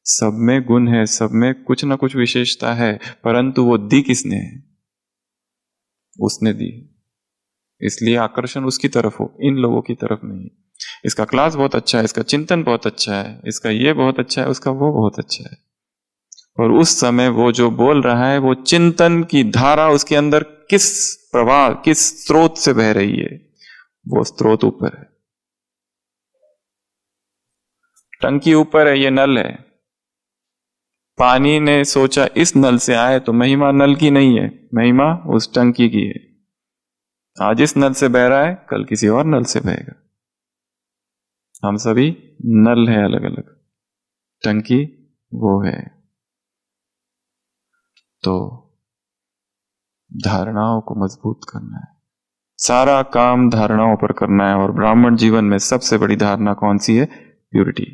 सब में गुण है, सब में कुछ ना कुछ विशेषता है, परंतु वो दी किसने है, उसने दी, इसलिए आकर्षण उसकी तरफ हो, इन लोगों की तरफ नहीं। इसका क्लास बहुत अच्छा है, इसका चिंतन बहुत अच्छा है, इसका ये बहुत अच्छा है, उसका वो बहुत अच्छा है, और उस समय वो जो बोल रहा है वो चिंतन की धारा उसके अंदर किस प्रवाह, किस स्रोत से बह रही है, वो स्रोत ऊपर है, टंकी ऊपर है, ये नल है। पानी ने सोचा इस नल से आए तो महिमा नल की नहीं है, महिमा उस टंकी की है। आज इस नल से बह रहा है, कल किसी और नल से बहेगा। हम सभी नल है अलग अलग, टंकी वो है। तो धारणाओं को मजबूत करना है, सारा काम धारणाओं पर करना है। और ब्राह्मण जीवन में सबसे बड़ी धारणा कौन सी है? प्यूरिटी,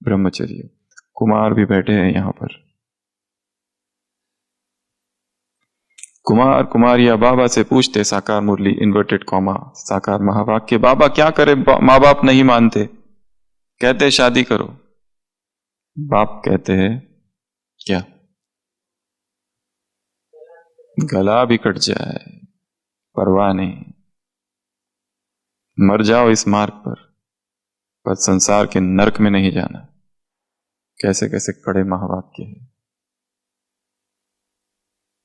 ब्रह्मचर्य। कुमार भी बैठे हैं यहां पर, कुमार कुमारिया बाबा से पूछते, साकार मुरली इन्वर्टेड कॉमा साकार महावाक्य, बाबा क्या करे, माँ बाप नहीं मानते, कहते शादी करो। बाप कहते हैं क्या? गला भी कट जाए परवाह नहीं, मर जाओ इस मार्ग पर संसार के नरक में नहीं जाना। कैसे कैसे कड़े महावाक्य है।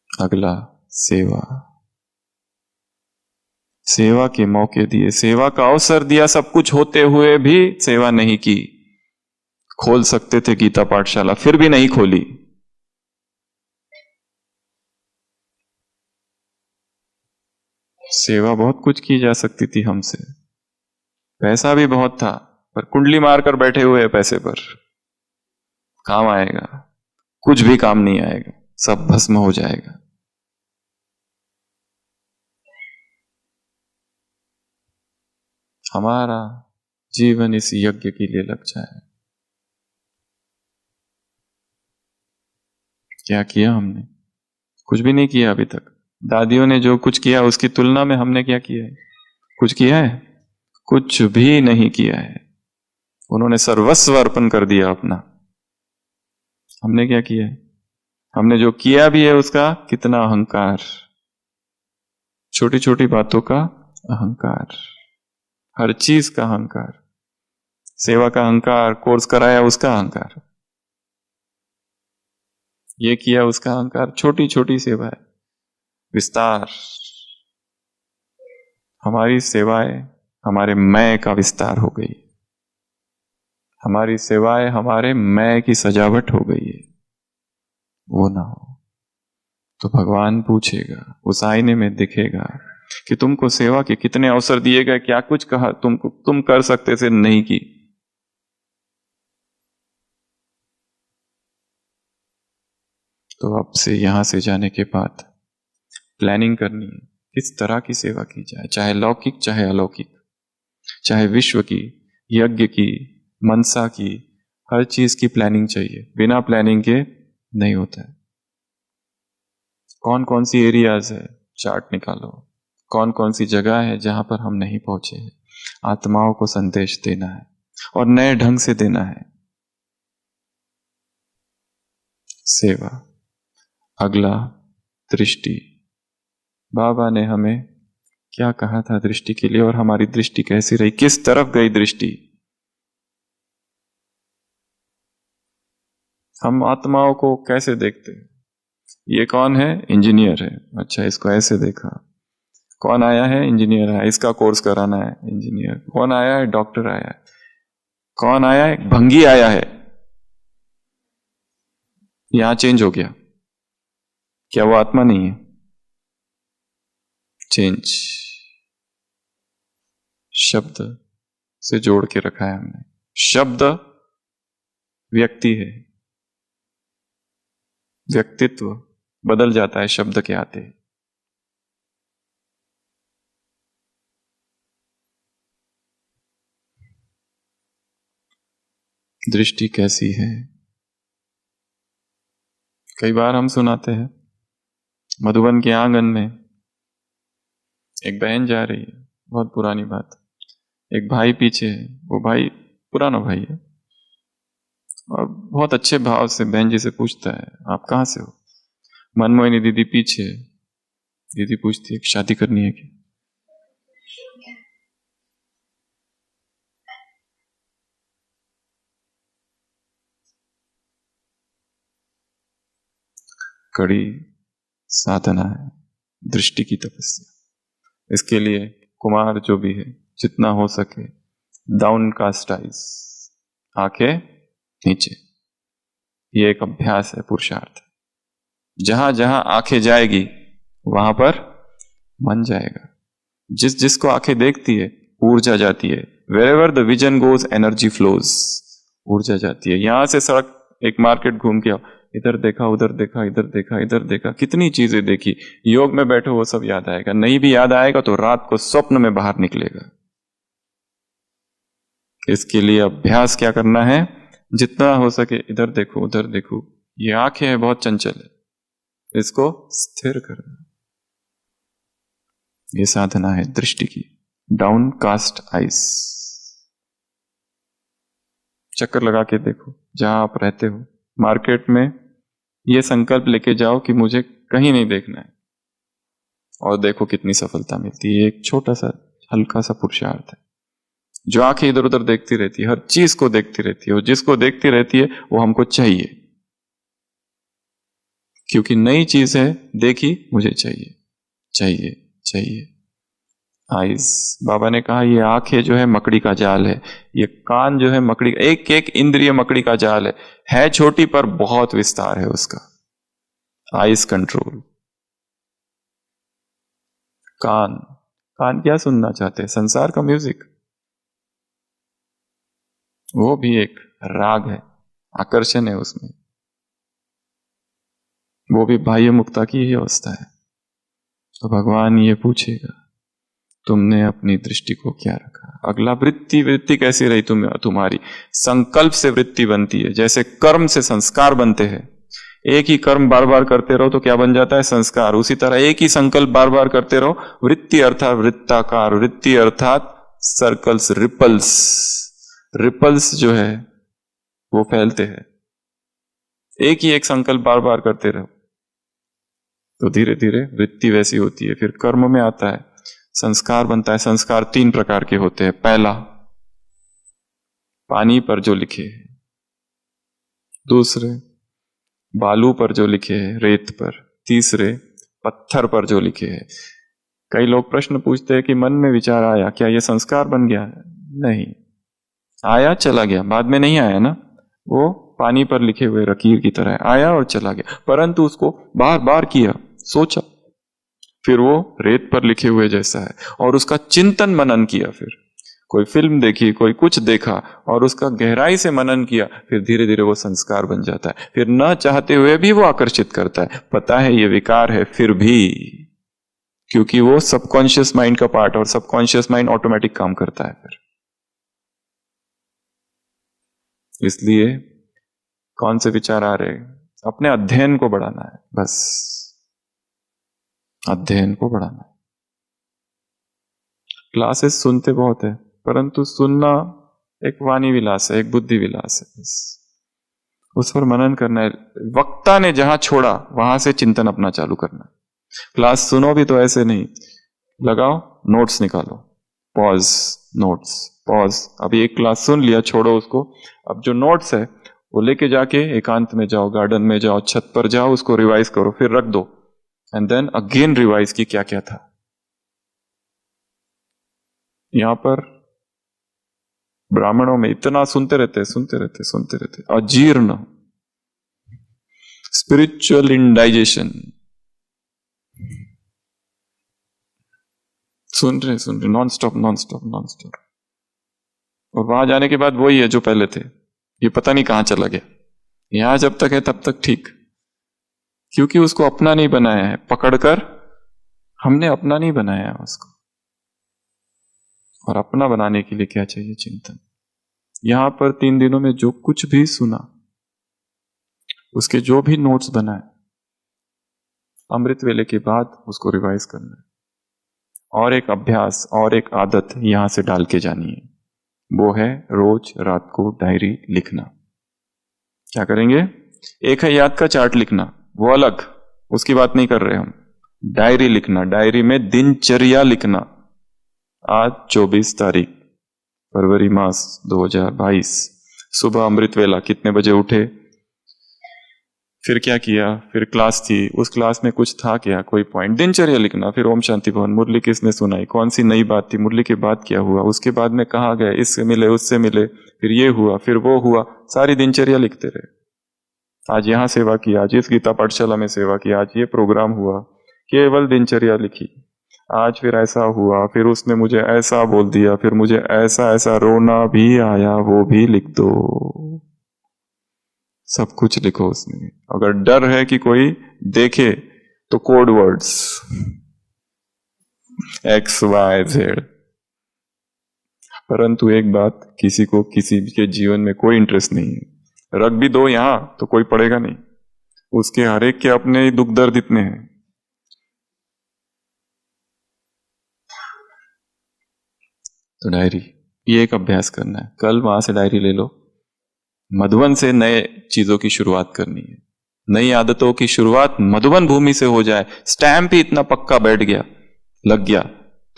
अगला सेवा, सेवा के मौके दिए, सेवा का अवसर दिया, सब कुछ होते हुए भी सेवा नहीं की। खोल सकते थे गीता पाठशाला, फिर भी नहीं खोली। सेवा बहुत कुछ की जा सकती थी हमसे, पैसा भी बहुत था, पर कुंडली मारकर बैठे हुए हैं पैसे पर, काम आएगा? कुछ भी काम नहीं आएगा, सब भस्म हो जाएगा। हमारा जीवन इस यज्ञ के लिए लग जाए। क्या किया हमने? कुछ भी नहीं किया अभी तक। दादियों ने जो कुछ किया उसकी तुलना में हमने क्या किया है? कुछ किया है? कुछ भी नहीं किया है। उन्होंने सर्वस्व अर्पण कर दिया अपना। हमने क्या किया है? हमने जो किया भी है उसका कितना अहंकार, छोटी छोटी बातों का अहंकार, हर चीज का अहंकार, सेवा का अहंकार, कोर्स कराया उसका अहंकार, ये किया उसका अहंकार, छोटी छोटी सेवा है, विस्तार। हमारी सेवाएं हमारे मैं का विस्तार हो गई, हमारी सेवाएं हमारे मैं की सजावट हो गई है। वो ना हो तो भगवान पूछेगा, उस आईने में दिखेगा कि तुमको सेवा के कितने अवसर दिए गए, क्या कुछ कहा तुमको, तुम कर सकते थे, नहीं की। तो अब से यहां से जाने के बाद प्लानिंग करनी है किस तरह की सेवा की जाए, चाहे लौकिक चाहे अलौकिक, चाहे विश्व की, यज्ञ की, मनसा की, हर चीज की प्लानिंग चाहिए। बिना प्लानिंग के नहीं होता है। कौन कौन सी एरियाज है, चार्ट निकालो। कौन कौन सी जगह है जहां पर हम नहीं पहुंचे हैं, आत्माओं को संदेश देना है और नए ढंग से देना है। सेवा। अगला, दृष्टि। बाबा ने हमें क्या कहा था दृष्टि के लिए, और हमारी दृष्टि कैसी रही, किस तरफ गई दृष्टि। हम आत्माओं को कैसे देखते हैं? ये कौन है? इंजीनियर है, अच्छा इसको ऐसे देखा। कौन आया है? इंजीनियर आया, इसका कोर्स कराना है, इंजीनियर। कौन आया है? डॉक्टर आया है। कौन आया है? भंगी आया है। यहां चेंज हो गया, क्या वो आत्मा नहीं है? चेंज शब्द से जोड़ के रखा है हमने। शब्द व्यक्ति है, व्यक्तित्व बदल जाता है शब्द के आते। दृष्टि कैसी है? कई बार हम सुनाते हैं, मधुबन के आंगन में एक बहन जा रही है, बहुत पुरानी बात। एक भाई पीछे है, वो भाई पुराना भाई है, और बहुत अच्छे भाव से बहन जी से पूछता है, आप कहाँ से हो? मनमोहिनी दीदी पीछे है। दीदी पूछती है, शादी करनी है क्या? कड़ी साधना है दृष्टि की तपस्या। इसके लिए कुमार जो भी है, जितना हो सके डाउन कास्ट आइज, आंखें नीचे, ये एक अभ्यास है, पुरुषार्थ। जहां जहां आंखें जाएगी वहां पर मन जाएगा। जिस जिसको आंखें देखती है ऊर्जा जाती है। Wherever the vision goes energy flows, ऊर्जा जाती है। यहां से सड़क, एक मार्केट घूम के आओ, इधर देखा उधर देखा, इधर देखा इधर देखा, कितनी चीजें देखी। योग में बैठो वो सब याद आएगा, नहीं भी याद आएगा तो रात को स्वप्न में बाहर निकलेगा। इसके लिए अभ्यास क्या करना है? जितना हो सके इधर देखो उधर देखो। ये आंखें है बहुत चंचल है, इसको स्थिर करना, ये साधना है दृष्टि की। Downcast eyes. चक्कर लगा के देखो जहां आप रहते हो, मार्केट में ये संकल्प लेके जाओ कि मुझे कहीं नहीं देखना है, और देखो कितनी सफलता मिलती है। एक छोटा सा हल्का सा पुरुषार्थ है। जो आंखें इधर उधर देखती रहती है, हर चीज को देखती रहती है, और जिसको देखती रहती है वो हमको चाहिए, क्योंकि नई चीज है, देखी मुझे चाहिए चाहिए चाहिए। आइज, बाबा ने कहा ये आंखें जो है मकड़ी का जाल है, ये कान जो है मकड़ी, एक एक इंद्रिय मकड़ी का जाल है छोटी पर बहुत विस्तार है उसका। Eyes control. कान, कान क्या सुनना चाहते हैं? संसार का म्यूजिक, वो भी एक राग है, आकर्षण है उसमें, वो भी बाह्य मुक्ता की ही अवस्था है। तो भगवान ये पूछेगा, तुमने अपनी दृष्टि को क्या रखा? अगला वृत्ति। वृत्ति कैसी रही तुम्हारी? संकल्प से वृत्ति बनती है, जैसे कर्म से संस्कार बनते हैं। एक ही कर्म बार बार करते रहो तो क्या बन जाता है? संस्कार। उसी तरह एक ही संकल्प बार बार करते रहो, वृत्ति अर्थात वृत्ताकार, वृत्ति अर्थात सर्कल्स, रिपल्स। रिपल्स जो है वो फैलते हैं। एक ही एक संकल्प बार बार करते रहो तो धीरे धीरे वृत्ति वैसी होती है। फिर कर्म में आता है, संस्कार बनता है। संस्कार 3 प्रकार के होते हैं। पहला, पानी पर जो लिखे है। दूसरे, बालू पर जो लिखे है, रेत पर। तीसरे, पत्थर पर जो लिखे है। कई लोग प्रश्न पूछते हैं कि मन में विचार आया, क्या यह संस्कार बन गया? नहीं, आया चला गया, बाद में नहीं आया ना। वो पानी पर लिखे हुए लकीर की तरह आया और चला गया, परंतु उसको बार बार किया, सोचा, फिर वो रेत पर लिखे हुए जैसा है। और उसका चिंतन मनन किया, फिर कोई फिल्म देखी, कोई कुछ देखा और उसका गहराई से मनन किया, फिर धीरे धीरे वो संस्कार बन जाता है। फिर न चाहते हुए भी वो आकर्षित करता है। पता है ये विकार है, फिर भी, क्योंकि वो सबकॉन्शियस माइंड का पार्ट, और सबकॉन्शियस माइंड ऑटोमेटिक काम करता है। फिर इसलिए कौन से विचार आ रहे? अपने अध्ययन को बढ़ाना है, बस अध्ययन को बढ़ाना है। क्लासेस सुनते बहुत है, परंतु सुनना एक वाणी विलास है, एक बुद्धि विलास है, बस उस पर मनन करना है। वक्ता ने जहां छोड़ा वहां से चिंतन अपना चालू करना है। क्लास सुनो भी तो ऐसे नहीं, लगाओ नोट्स निकालो, पॉज, नोट्स, पॉज। अभी एक क्लास सुन लिया, छोड़ो उसको। अब जो नोट्स है वो लेके जाके एकांत में जाओ, गार्डन में जाओ, छत पर जाओ, उसको रिवाइज करो, फिर रख दो, एंड देन अगेन रिवाइज की क्या क्या था। यहां पर ब्राह्मणों में इतना सुनते रहते, अजीर्ण, स्पिरिचुअल इंडाइजेशन। सुन रहे नॉन स्टॉप। और वहां जाने के बाद वही है जो पहले थे, ये पता नहीं कहां चला गया। यहां जब तक है तब तक ठीक, क्योंकि उसको अपना नहीं बनाया है, पकड़कर हमने अपना नहीं बनाया है उसको। और अपना बनाने के लिए क्या चाहिए? चिंतन। यहां पर 3 दिनों में जो कुछ भी सुना, उसके जो भी नोट्स बनाए, अमृत वेले के बाद उसको रिवाइज करना है। और एक अभ्यास और एक आदत यहां से डाल के जानी है, वो है रोज रात को डायरी लिखना। क्या करेंगे? एक है याद का चार्ट लिखना, वो अलग, उसकी बात नहीं कर रहे हम। डायरी लिखना, डायरी में दिनचर्या लिखना। आज 24 तारीख फरवरी मास 2022, सुबह अमृत वेला कितने बजे उठे, फिर क्या किया, फिर क्लास थी, उस क्लास में कुछ था क्या, कोई पॉइंट, दिनचर्या लिखना। फिर ओम शांति भवन, मुरली किसने सुनाई, कौन सी नई बात थी, मुरली के बाद क्या हुआ, उसके बाद में कहाँ गए, इससे मिले, उससे मिले, फिर ये हुआ, फिर वो हुआ, सारी दिनचर्या लिखते रहे। आज यहां सेवा की, आज इस गीता पाठशाला में सेवा की, आज ये प्रोग्राम हुआ, केवल दिनचर्या लिखी। आज फिर ऐसा हुआ, फिर उसने मुझे ऐसा बोल दिया, फिर मुझे ऐसा ऐसा रोना भी आया, वो भी लिख दो। सब कुछ लिखो उसमें। अगर डर है कि कोई देखे तो कोड वर्ड्स XYZ। परंतु एक बात, किसी को किसी के जीवन में कोई इंटरेस्ट नहीं है, रख भी दो यहां तो कोई पढ़ेगा नहीं, उसके हर एक के अपने ही दुख दर्द इतने हैं। तो डायरी, ये एक अभ्यास करना है। कल वहां से डायरी ले लो। मधुबन से नए चीजों की शुरुआत करनी है, नई आदतों की शुरुआत मधुबन भूमि से हो जाए। स्टैंप ही इतना पक्का बैठ गया, लग गया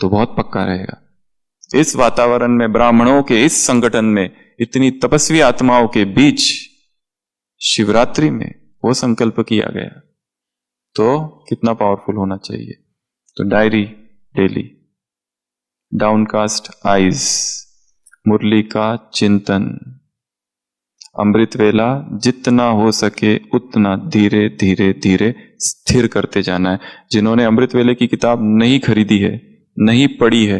तो बहुत पक्का रहेगा। इस वातावरण में, ब्राह्मणों के इस संगठन में, इतनी तपस्वी आत्माओं के बीच शिवरात्रि में वो संकल्प किया गया, तो कितना पावरफुल होना चाहिए। तो डायरी डेली, डाउनकास्ट आईज, मुरली का चिंतन, अमृत वेला जितना हो सके उतना धीरे धीरे धीरे स्थिर करते जाना है। जिन्होंने अमृत वेले की किताब नहीं खरीदी है, नहीं पढ़ी है,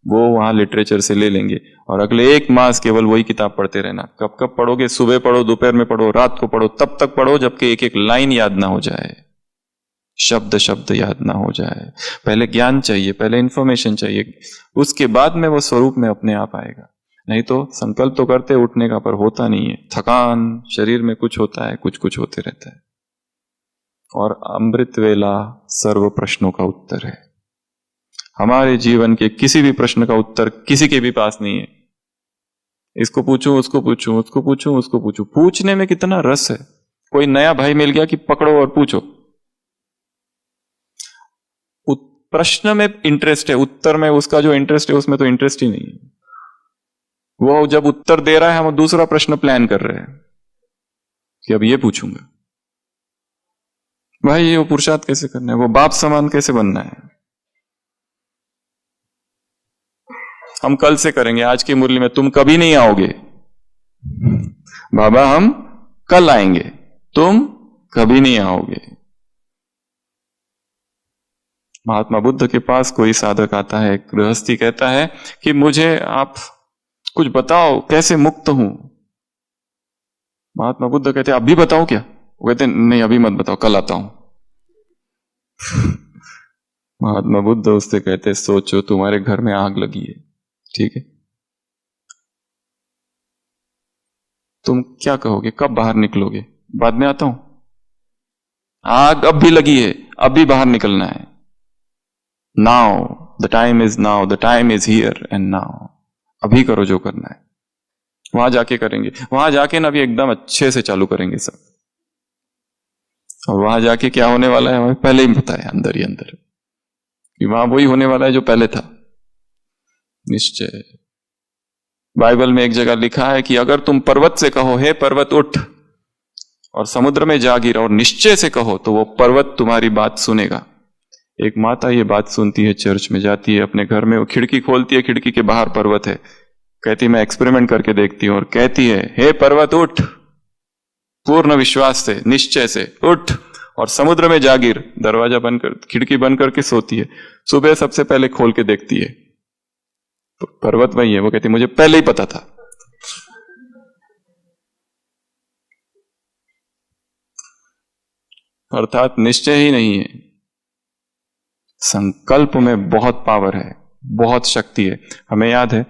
वो वहां लिटरेचर से ले लेंगे और अगले 1 मास केवल वही किताब पढ़ते रहना। कब कब पढ़ोगे? सुबह पढ़ो, दोपहर में पढ़ो, रात को पढ़ो, तब तक पढ़ो जबकि एक एक लाइन याद ना हो जाए। शब्द शब्द याद ना हो जाए। पहले ज्ञान चाहिए, पहले इंफॉर्मेशन चाहिए, उसके बाद में वो स्वरूप में अपने आप आएगा। नहीं तो संकल्प तो करते उठने का, पर होता नहीं है। थकान, शरीर में कुछ होता है, कुछ कुछ होते रहता है। और अमृत वेला सर्व प्रश्नों का उत्तर है। हमारे जीवन के किसी भी प्रश्न का उत्तर किसी के भी पास नहीं है। इसको पूछूं, उसको पूछूं, उसको पूछूं, उसको पूछूं, पूछने में कितना रस है। कोई नया भाई मिल गया कि पकड़ो और पूछो। प्रश्न में इंटरेस्ट है, उत्तर में उसका जो इंटरेस्ट है उसमें तो इंटरेस्ट ही नहीं है। वो जब उत्तर दे रहा है, हम दूसरा प्रश्न प्लान कर रहे हैं कि अब ये पूछूंगा, भाई ये वो पुरुषार्थ कैसे करना है, वो बाप समान कैसे बनना है। हम कल से करेंगे, आज की मुरली में तुम कभी नहीं आओगे बाबा, हम कल आएंगे, तुम कभी नहीं आओगे। महात्मा बुद्ध के पास कोई साधक आता है, गृहस्थी कहता है कि मुझे आप कुछ बताओ, कैसे मुक्त हूं। महात्मा बुद्ध कहते हैं अभी बताओ क्या? वो कहते हैं नहीं अभी मत बताओ, कल आता हूं। महात्मा बुद्ध उससे कहते सोचो तुम्हारे घर में आग लगी है, ठीक है, तुम क्या कहोगे, कब बाहर निकलोगे? बाद में आता हूं। आग अब भी लगी है, अभी बाहर निकलना है। Now, the time is now, the time is here and now. अभी करो जो करना है। वहां जाके करेंगे, वहां जाके ना भी एकदम अच्छे से चालू करेंगे सब। और वहां जाके क्या होने वाला है हमें पहले ही पता है, अंदर ही अंदर कि वहां वही होने वाला है जो पहले था, निश्चय। बाइबल में एक जगह लिखा है कि अगर तुम पर्वत से कहो हे पर्वत उठ, और समुद्र में जा गिरा, और निश्चय से कहो तो वो पर्वत तुम्हारी बात सुनेगा। एक माता ये बात सुनती है, चर्च में जाती है, अपने घर में वो खिड़की खोलती है, खिड़की के बाहर पर्वत है, कहती मैं एक्सपेरिमेंट करके देखती हूं, और कहती है हे पर्वत उठ, पूर्ण विश्वास से, निश्चय से उठ, और समुद्र में जा गिर। दरवाजा बंद कर, खिड़की बंद करके सोती है। सुबह सबसे पहले खोल के देखती है, तो पर्वत वही है। वो कहती मुझे पहले ही पता था। अर्थात निश्चय ही नहीं है, संकल्प में बहुत पावर है, बहुत शक्ति है। हमें याद है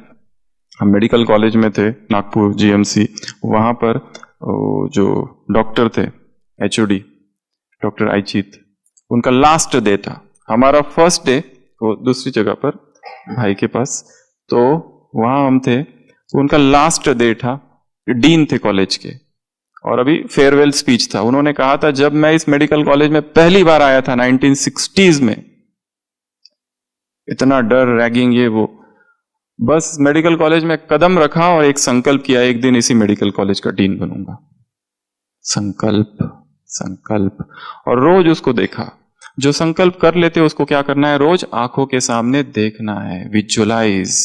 हम मेडिकल कॉलेज में थे, नागपुर जीएमसी, वहां पर जो डॉक्टर थे एचओडी डॉक्टर आईचीत, उनका लास्ट डे था। हमारा फर्स्ट डे वो दूसरी जगह पर भाई के पास, तो वहां हम थे, तो उनका लास्ट डे था। डीन थे कॉलेज के, और अभी फेयरवेल स्पीच था। उन्होंने कहा था जब मैं इस मेडिकल कॉलेज में पहली बार आया था 1960s में, इतना डर, रैगिंग, ये वो, बस मेडिकल कॉलेज में कदम रखा और एक संकल्प किया, एक दिन इसी मेडिकल कॉलेज का डीन बनूंगा। संकल्प, संकल्प, और रोज उसको देखा। जो संकल्प कर लेते उसको क्या करना है, रोज आंखों के सामने देखना है, विजुअलाइज।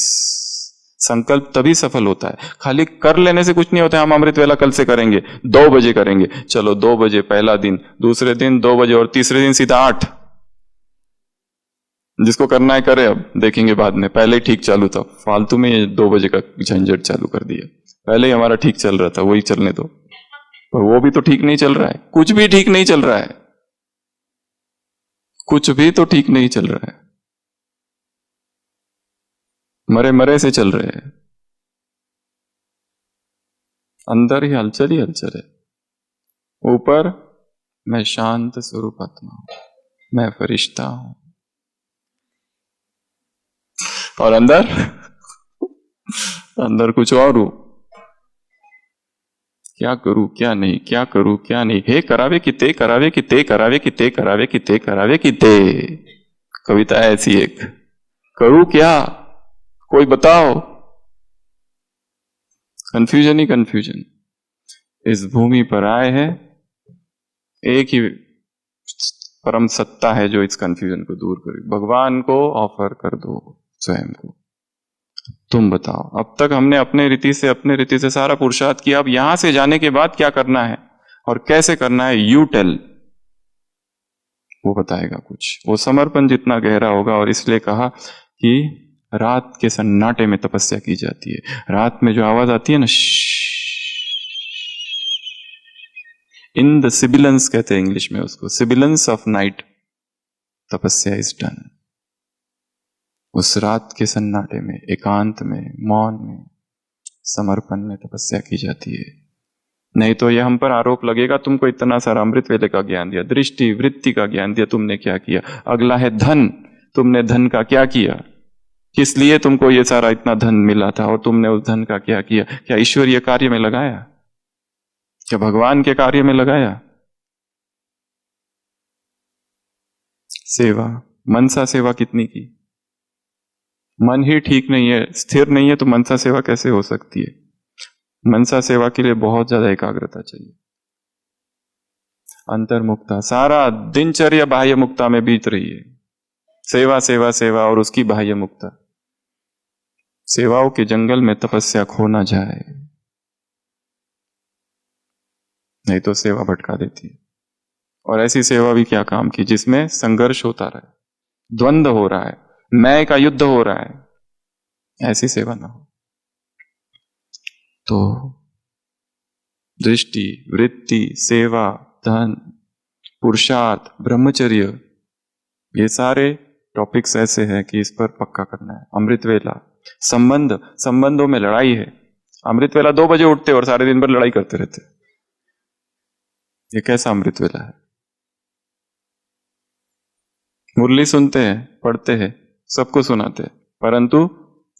संकल्प तभी सफल होता है, खाली कर लेने से कुछ नहीं होता है। हम अमृत वेला कल से करेंगे, 2 बजे करेंगे, चलो 2 बजे पहला दिन, दूसरे दिन 2 बजे, और तीसरे दिन सीधा 8। जिसको करना है करे, अब देखेंगे बाद में। पहले ही ठीक चालू था, फालतू में ये 2 बजे का झंझट चालू कर दिया। पहले ही हमारा ठीक चल रहा था, वही चलने दो। पर वो भी तो ठीक नहीं चल रहा है, कुछ भी ठीक नहीं चल रहा है, कुछ भी तो ठीक नहीं चल रहा है, मरे मरे से चल रहे हैं। अंदर ही हलचल है, ऊपर मैं शांत स्वरूप आत्मा हूं, मैं फरिश्ता हूं, और अंदर अंदर कुछ और हूं। क्या करूं क्या नहीं, क्या करूं क्या नहीं, हे करावे कि ते, करावे कि ते, करावे कि ते, करावे कि ते, करावे कि ते। कविता है ऐसी एक, करूं क्या, कोई बताओ। कंफ्यूजन ही कंफ्यूजन। इस भूमि पर आए हैं, एक ही परम सत्ता है जो इस कंफ्यूजन को दूर करे। भगवान को ऑफर कर दो स्वयं को, तुम बताओ। अब तक हमने अपने रीति से सारा पुरुषार्थ किया, अब यहां से जाने के बाद क्या करना है और कैसे करना है, यू टेल। वो बताएगा कुछ। वो समर्पण जितना गहरा होगा, और इसलिए कहा कि रात के सन्नाटे में तपस्या की जाती है। रात में जो आवाज आती है ना, इन द सिबिलेंस कहते हैं इंग्लिश में उसको, सिबिलेंस ऑफ नाइट, तपस्या इज डन। उस रात के सन्नाटे में, एकांत में, मौन में, समर्पण में तपस्या की जाती है। नहीं तो यह हम पर आरोप लगेगा, तुमको इतना सारा अमृत वेले का ज्ञान दिया, दृष्टि वृत्ति का ज्ञान दिया, तुमने क्या किया। अगला है धन, तुमने धन का क्या किया, किस लिए तुमको ये सारा इतना धन मिला था और तुमने उस धन का क्या किया। क्या ईश्वरीय कार्य में लगाया, क्या भगवान के कार्य में लगाया। सेवा, मनसा सेवा कितनी की। मन ही ठीक नहीं है, स्थिर नहीं है, तो मनसा सेवा कैसे हो सकती है। मनसा सेवा के लिए बहुत ज्यादा एकाग्रता चाहिए, अंतर्मुक्ता। सारा दिनचर्या बाह्य मुक्ता में बीत रही है, सेवा सेवा सेवा और उसकी बाह्य मुक्ता। सेवाओं के जंगल में तपस्या खो ना जाए, नहीं तो सेवा भटका देती है। और ऐसी सेवा भी क्या काम की जिसमें संघर्ष होता रहे, द्वंद्व हो रहा है, मैं का युद्ध हो रहा है, ऐसी सेवा ना हो। तो दृष्टि, वृत्ति, सेवा, धन, पुरुषार्थ, ब्रह्मचर्य, ये सारे टॉपिक्स ऐसे हैं कि इस पर पक्का करना है। अमृत वेला, संबंध, संबंधों में लड़ाई है। अमृत वेला 2 बजे उठते और सारे दिन भर लड़ाई करते रहते, ये कैसा अमृत वेला है। मुरली सुनते हैं, पढ़ते हैं, सबको सुनाते हैं, परंतु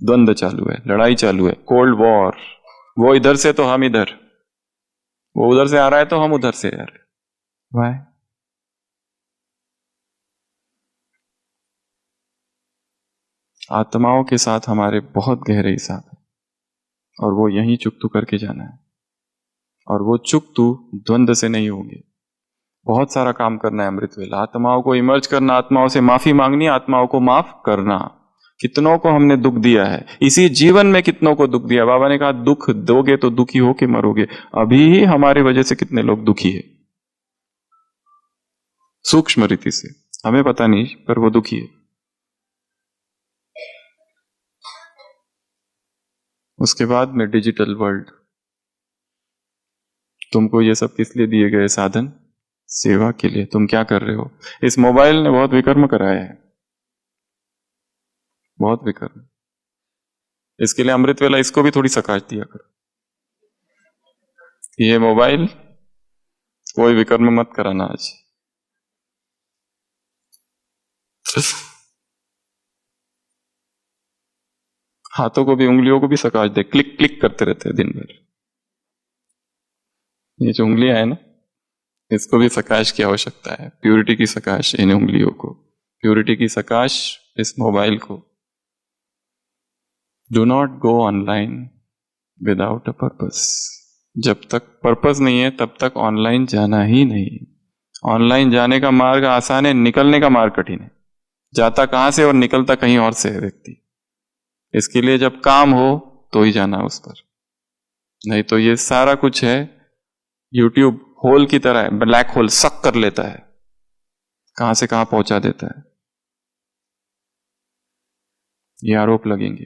द्वंद्व चालू है, लड़ाई चालू है, कोल्ड वॉर। वो इधर से तो हम इधर, वो उधर से आ रहा है तो हम उधर से आ रहे। वाई? आत्माओं के साथ हमारे बहुत गहरे हिसाब है और वो यहीं चुकतू करके जाना है। और वो चुकतू द्वंद्व से नहीं होगी। बहुत सारा काम करना है अमृत वेला, आत्माओं को इमर्ज करना, आत्माओं से माफी मांगनी, आत्माओं को माफ करना। कितनों को हमने दुख दिया है इसी जीवन में, कितनों को दुख दिया। बाबा ने कहा दुख दोगे तो दुखी होके मरोगे। अभी ही हमारी वजह से कितने लोग दुखी है, सूक्ष्म रीति से, हमें पता नहीं, पर वो दुखी है। उसके बाद में डिजिटल वर्ल्ड, तुमको ये सब किस लिए दिए गए साधन, सेवा के लिए। तुम क्या कर रहे हो। इस मोबाइल ने बहुत विकर्म कराया है, बहुत विकर्म। इसके लिए अमृत वेला इसको भी थोड़ी सकाश दिया करो, ये मोबाइल कोई विकर्म मत कराना आज। हाथों को भी, उंगलियों को भी सकाश दे, क्लिक क्लिक करते रहते हैं दिन भर। ये जो उंगलियां है ना, इसको भी सकाश की आवश्यकता है, प्यूरिटी की सकाश इन उंगलियों को, प्यूरिटी की सकाश इस मोबाइल को। Do not go online without a purpose. जब तक पर्पस नहीं है तब तक ऑनलाइन जाना ही नहीं। ऑनलाइन जाने का मार्ग आसान है, निकलने का मार्ग कठिन है। जाता कहां से और निकलता कहीं और से है व्यक्ति। इसके लिए जब काम हो तो ही जाना उस पर, नहीं तो ये सारा कुछ है यूट्यूब होल की तरह है, ब्लैक होल सक कर लेता है, कहां से कहां पहुंचा देता है। ये आरोप लगेंगे,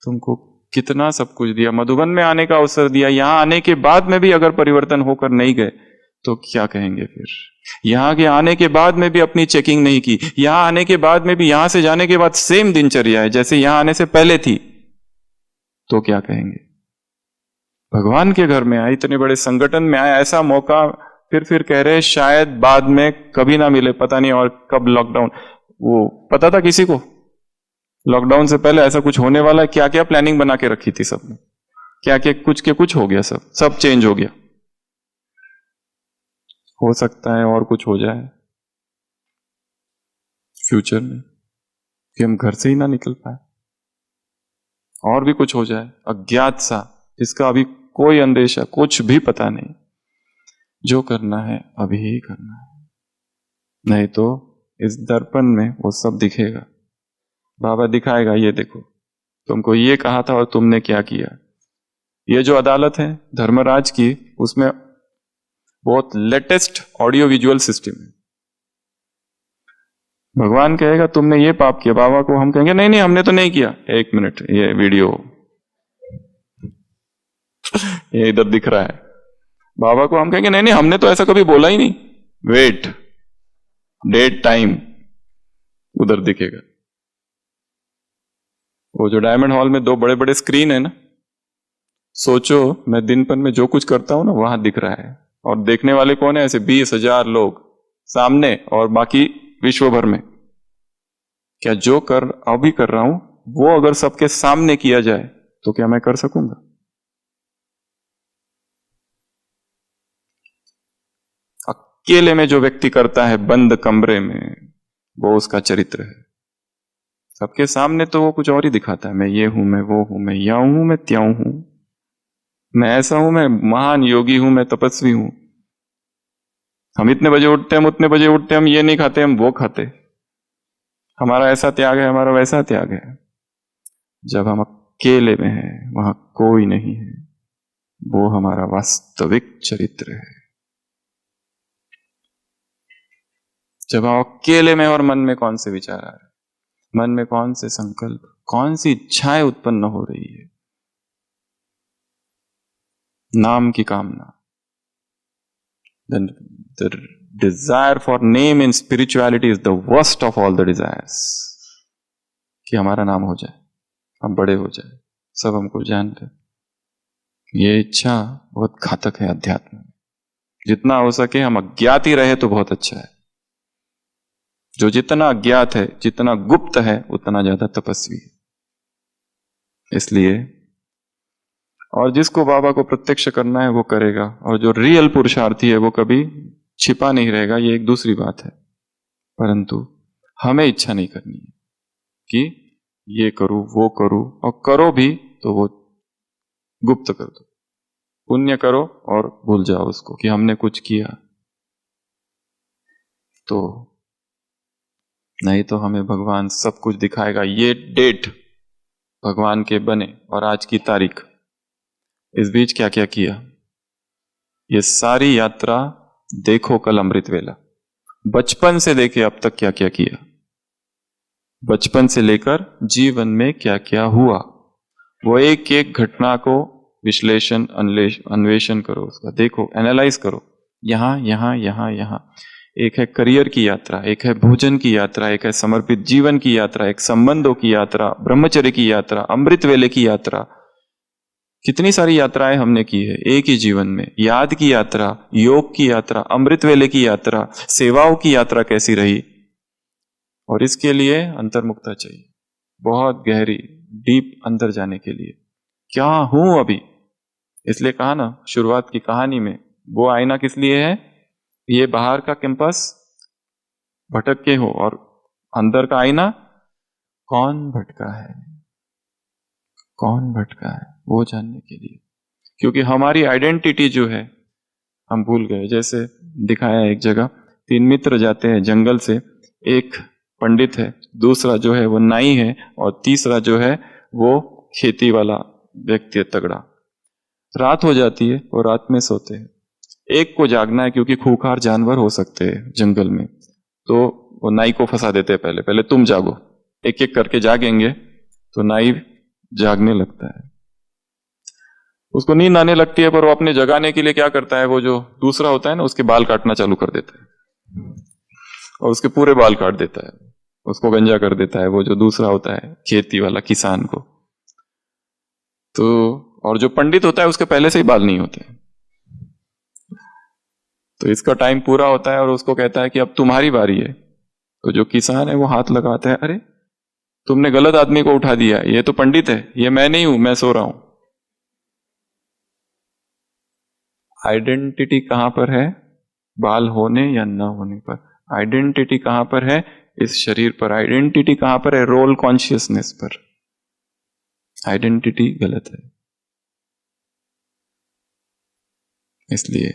तुमको कितना सब कुछ दिया, मधुबन में आने का अवसर दिया, यहां आने के बाद में भी अगर परिवर्तन होकर नहीं गए तो क्या कहेंगे फिर। यहां के आने के बाद में भी अपनी चेकिंग नहीं की, यहां आने के बाद में भी, यहां से जाने के बाद सेम दिनचर्या है जैसे यहां आने से पहले थी, तो क्या कहेंगे। भगवान के घर में आए, इतने बड़े संगठन में आए, ऐसा मौका, फिर कह रहे शायद बाद में कभी ना मिले, पता नहीं और कब लॉकडाउन। वो पता था किसी को लॉकडाउन से पहले ऐसा कुछ होने वाला है। क्या क्या प्लानिंग बना के रखी थी सबने, क्या क्या कुछ के कुछ हो गया, सब चेंज हो गया। हो सकता है और कुछ हो जाए फ्यूचर में कि हम घर से ही ना निकल पाए, और भी कुछ हो जाए अज्ञात सा, जिसका अभी कोई अंदेशा, कुछ भी पता नहीं। जो करना है अभी ही करना है, नहीं तो इस दर्पण में वो सब दिखेगा। बाबा दिखाएगा, ये देखो तुमको ये कहा था और तुमने क्या किया। ये जो अदालत है धर्मराज की, उसमें बहुत लेटेस्ट ऑडियो विजुअल सिस्टम है। भगवान कहेगा तुमने ये पाप किया, बाबा को हम कहेंगे नहीं नहीं हमने तो नहीं किया। 1 मिनट, ये वीडियो ये इधर दिख रहा है। बाबा को हम कहेंगे नहीं नहीं हमने तो ऐसा कभी बोला ही नहीं। वेट, डेट, टाइम, उधर दिखेगा। वो जो डायमंड हॉल में 2 बड़े बड़े स्क्रीन है ना, सोचो मैं दिन भर में जो कुछ करता हूं ना वहां दिख रहा है, और देखने वाले कौन है? ऐसे 20,000 लोग सामने, और बाकी विश्व भर में। क्या जो अभी कर रहा हूं वो अगर सबके सामने किया जाए तो क्या मैं कर सकूंगा? अकेले में जो व्यक्ति करता है बंद कमरे में, वो उसका चरित्र है। सबके सामने तो वो कुछ और ही दिखाता है, मैं ये हूं, मैं वो हूं, मैं यां हूं, मैं त्यों हूं, मैं ऐसा हूं, मैं महान योगी हूं, मैं तपस्वी हूं। हम इतने बजे उठते हैं, हम उतने बजे उठते हैं, हम ये नहीं खाते, हम वो खाते, हमारा ऐसा त्याग है, हमारा वैसा त्याग है। जब हम अकेले में हैं, वहां कोई नहीं है, वो हमारा वास्तविक चरित्र है। जब हम अकेले में, और मन में कौन से विचार आ रहे हैं, मन में कौन से संकल्प, कौन सी इच्छाएं उत्पन्न हो रही है, नाम की कामना। The desire for name in spirituality is the worst of all the desires। कि हमारा नाम हो जाए, हम बड़े हो जाए, सब हमको जान ले। ये इच्छा बहुत घातक है अध्यात्म में। जितना हो सके हम अज्ञात ही रहे तो बहुत अच्छा है। जो जितना अज्ञात है, जितना गुप्त है, उतना ज्यादा तपस्वी है। इसलिए, और जिसको बाबा को प्रत्यक्ष करना है वो करेगा, और जो रियल पुरुषार्थी है वो कभी छिपा नहीं रहेगा। ये एक दूसरी बात है, परंतु हमें इच्छा नहीं करनी है कि ये करूं वो करूं, और करो भी तो वो गुप्त कर दो। पुण्य करो और भूल जाओ उसको कि हमने कुछ किया, तो नहीं तो हमें भगवान सब कुछ दिखाएगा। ये डेट भगवान के बने और आज की तारीख, इस बीच क्या क्या किया, ये सारी यात्रा देखो कल अमृत वेला। बचपन से लेके अब तक क्या क्या किया, बचपन से लेकर जीवन में क्या क्या हुआ, वो एक एक घटना को विश्लेषण अन्वेषण करो, उसका देखो, एनालाइज करो। यहां यहां यहां यहां एक है करियर की यात्रा, एक है भोजन की यात्रा, एक है समर्पित जीवन की यात्रा, एक संबंधों की यात्रा, ब्रह्मचर्य की यात्रा, अमृत वेले की यात्रा। कितनी सारी यात्राएं हमने की है एक ही जीवन में। याद की यात्रा, योग की यात्रा, अमृत वेले की यात्रा, सेवाओं की यात्रा कैसी रही। और इसके लिए अंतर्मुक्ता चाहिए, बहुत गहरी डीप अंदर जाने के लिए। क्या हूं अभी, इसलिए कहा ना शुरुआत की कहानी में, वो आईना किस लिए है? ये बाहर का कैंपस भटक के हो, और अंदर का आईना कौन भटका है, कौन भटका है वो जानने के लिए। क्योंकि हमारी आइडेंटिटी जो है हम भूल गए। जैसे दिखाया एक जगह, 3 मित्र जाते हैं जंगल से, एक पंडित है, दूसरा जो है वो नाई है, और तीसरा जो है वो खेती वाला व्यक्ति है तगड़ा। रात हो जाती है और रात में सोते हैं। एक को जागना है क्योंकि खूंखार जानवर हो सकते हैं जंगल में, तो वो नाई को फंसा देते हैं, पहले पहले तुम जागो। एक एक करके जागेंगे तो नाई जागने लगता है, उसको नींद आने लगती है, पर वो अपने जगाने के लिए क्या करता है, वो जो दूसरा होता है ना उसके बाल काटना चालू कर देता है, और उसके पूरे बाल काट देता है, उसको गंजा कर देता है, वो जो दूसरा होता है खेती वाला किसान को। तो और जो पंडित होता है उसके पहले से ही बाल नहीं होते, तो इसका टाइम पूरा होता है और उसको कहता है कि अब तुम्हारी बारी है। तो जो किसान है वो हाथ लगाता है, अरे तुमने गलत आदमी को उठा दिया, ये तो पंडित है, ये मैं नहीं हूं, मैं सो रहा हूं। आइडेंटिटी कहां पर है? बाल होने या न होने पर। आइडेंटिटी कहां पर है? इस शरीर पर। आइडेंटिटी कहां पर है? रोल कॉन्शियसनेस पर। आइडेंटिटी गलत है। इसलिए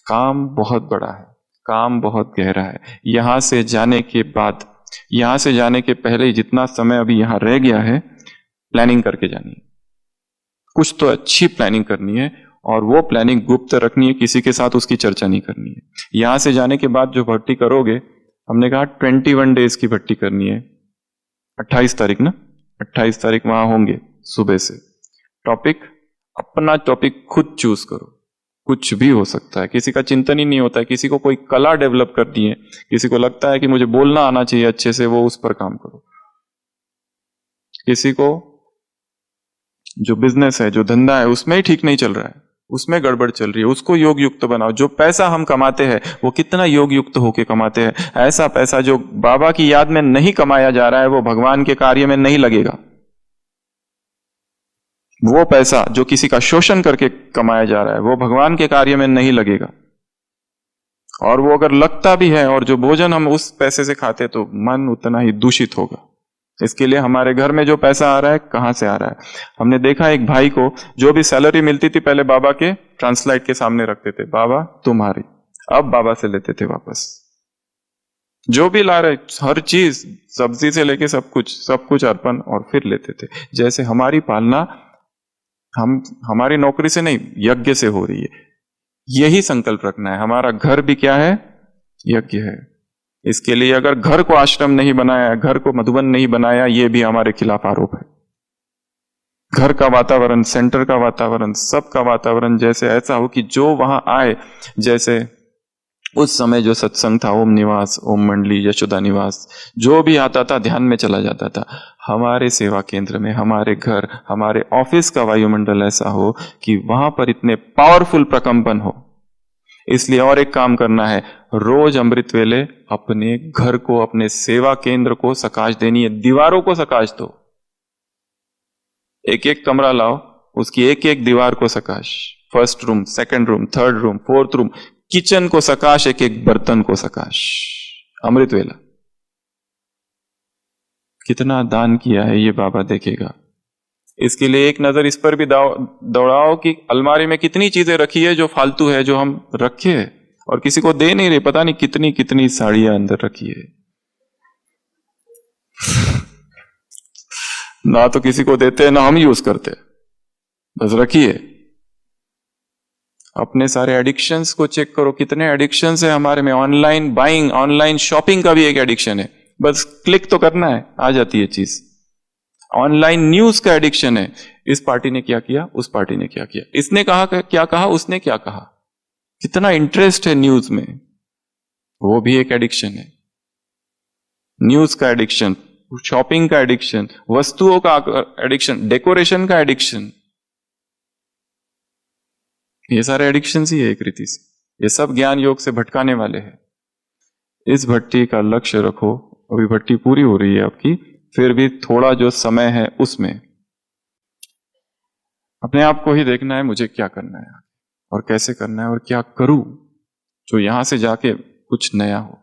काम बहुत बड़ा है, काम बहुत गहरा है। यहां से जाने के बाद, यहां से जाने के पहले ही जितना समय अभी यहां रह गया है, प्लानिंग करके जानी है। कुछ तो अच्छी प्लानिंग करनी है, और वो प्लानिंग गुप्त रखनी है, किसी के साथ उसकी चर्चा नहीं करनी है। यहां से जाने के बाद जो भर्ती करोगे, हमने कहा 21 डेज की भर्ती करनी है। 28 तारीख ना, 28 तारीख वहां होंगे सुबह से। टॉपिक, अपना टॉपिक खुद चूज करो। कुछ भी हो सकता है, किसी का चिंतन ही नहीं होता है, किसी को कोई कला डेवलप करनी है, किसी को लगता है कि मुझे बोलना आना चाहिए अच्छे से, वो उस पर काम करो। किसी को जो बिजनेस है, जो धंधा है, उसमें ही ठीक नहीं चल रहा है, उसमें गड़बड़ चल रही है, उसको योग युक्त बनाओ। जो पैसा हम कमाते हैं वो कितना योग युक्त होके कमाते हैं। ऐसा पैसा जो बाबा की याद में नहीं कमाया जा रहा है वो भगवान के कार्य में नहीं लगेगा। वो पैसा जो किसी का शोषण करके कमाया जा रहा है वो भगवान के कार्य में नहीं लगेगा। और वो अगर लगता भी है और जो भोजन हम उस पैसे से खाते तो मन उतना ही दूषित होगा। इसके लिए हमारे घर में जो पैसा आ रहा है कहां से आ रहा है। हमने देखा एक भाई को जो भी सैलरी मिलती थी पहले बाबा के ट्रांसलाइट के सामने रखते थे, बाबा तुम्हारी, अब बाबा से लेते थे वापस। जो भी ला रहे हर चीज, सब्जी से लेके सब कुछ अर्पण, और फिर लेते थे। जैसे हमारी पालना हमारी नौकरी से नहीं, यज्ञ से हो रही है। यही संकल्प रखना है। हमारा घर भी क्या है? यज्ञ है। इसके लिए अगर घर को आश्रम नहीं बनाया, घर को मधुबन नहीं बनाया, ये भी हमारे खिलाफ आरोप है। घर का वातावरण, सेंटर का वातावरण, सबका वातावरण जैसे ऐसा हो कि जो वहां आए, जैसे उस समय जो सत्संग था, ओम निवास, ओम मंडली, यशोदा निवास, जो भी आता था ध्यान में चला जाता था। हमारे सेवा केंद्र में, हमारे घर, हमारे ऑफिस का वायुमंडल ऐसा हो कि वहां पर इतने पावरफुल प्रकंपन हो। इसलिए और एक काम करना है, रोज अमृत वेले अपने घर को, अपने सेवा केंद्र को सकाश देनी है। दीवारों को सकाश दो, एक एक कमरा लाओ, उसकी एक एक दीवार को सकाश। First room, second room, third room, fourth room, kitchen को सकाश, एक एक बर्तन को सकाश। अमृत वेला कितना दान किया है ये बाबा देखेगा। इसके लिए एक नजर इस पर भी दौड़ाओ कि अलमारी में कितनी चीजें रखी है जो फालतू है, जो हम रखे और किसी को दे नहीं रहे। पता नहीं कितनी कितनी साड़ियां अंदर रखी है, ना तो किसी को देते हैं ना हम यूज करते, बस रखिए। अपने सारे एडिक्शंस को चेक करो, कितने एडिक्शंस है हमारे में। ऑनलाइन बाइंग, ऑनलाइन शॉपिंग का भी एक एडिक्शन है, बस क्लिक तो करना है, आ जाती है चीज। ऑनलाइन न्यूज का एडिक्शन है, इस पार्टी ने क्या किया, उस पार्टी ने क्या किया, इसने कहा क्या कहा, उसने क्या कहा, कितना इंटरेस्ट है न्यूज में, वो भी एक एडिक्शन है। न्यूज का एडिक्शन, शॉपिंग का एडिक्शन, वस्तुओं का एडिक्शन, डेकोरेशन का एडिक्शन, ये सारे एडिक्शन ही है एक रीति से। ये सब ज्ञान योग से भटकाने वाले हैं। इस भट्टी का लक्ष्य रखो। अभी भट्टी पूरी हो रही है आपकी, फिर भी थोड़ा जो समय है उसमें अपने आप को ही देखना है, मुझे क्या करना है और कैसे करना है और क्या करूं जो यहां से जाके कुछ नया हो।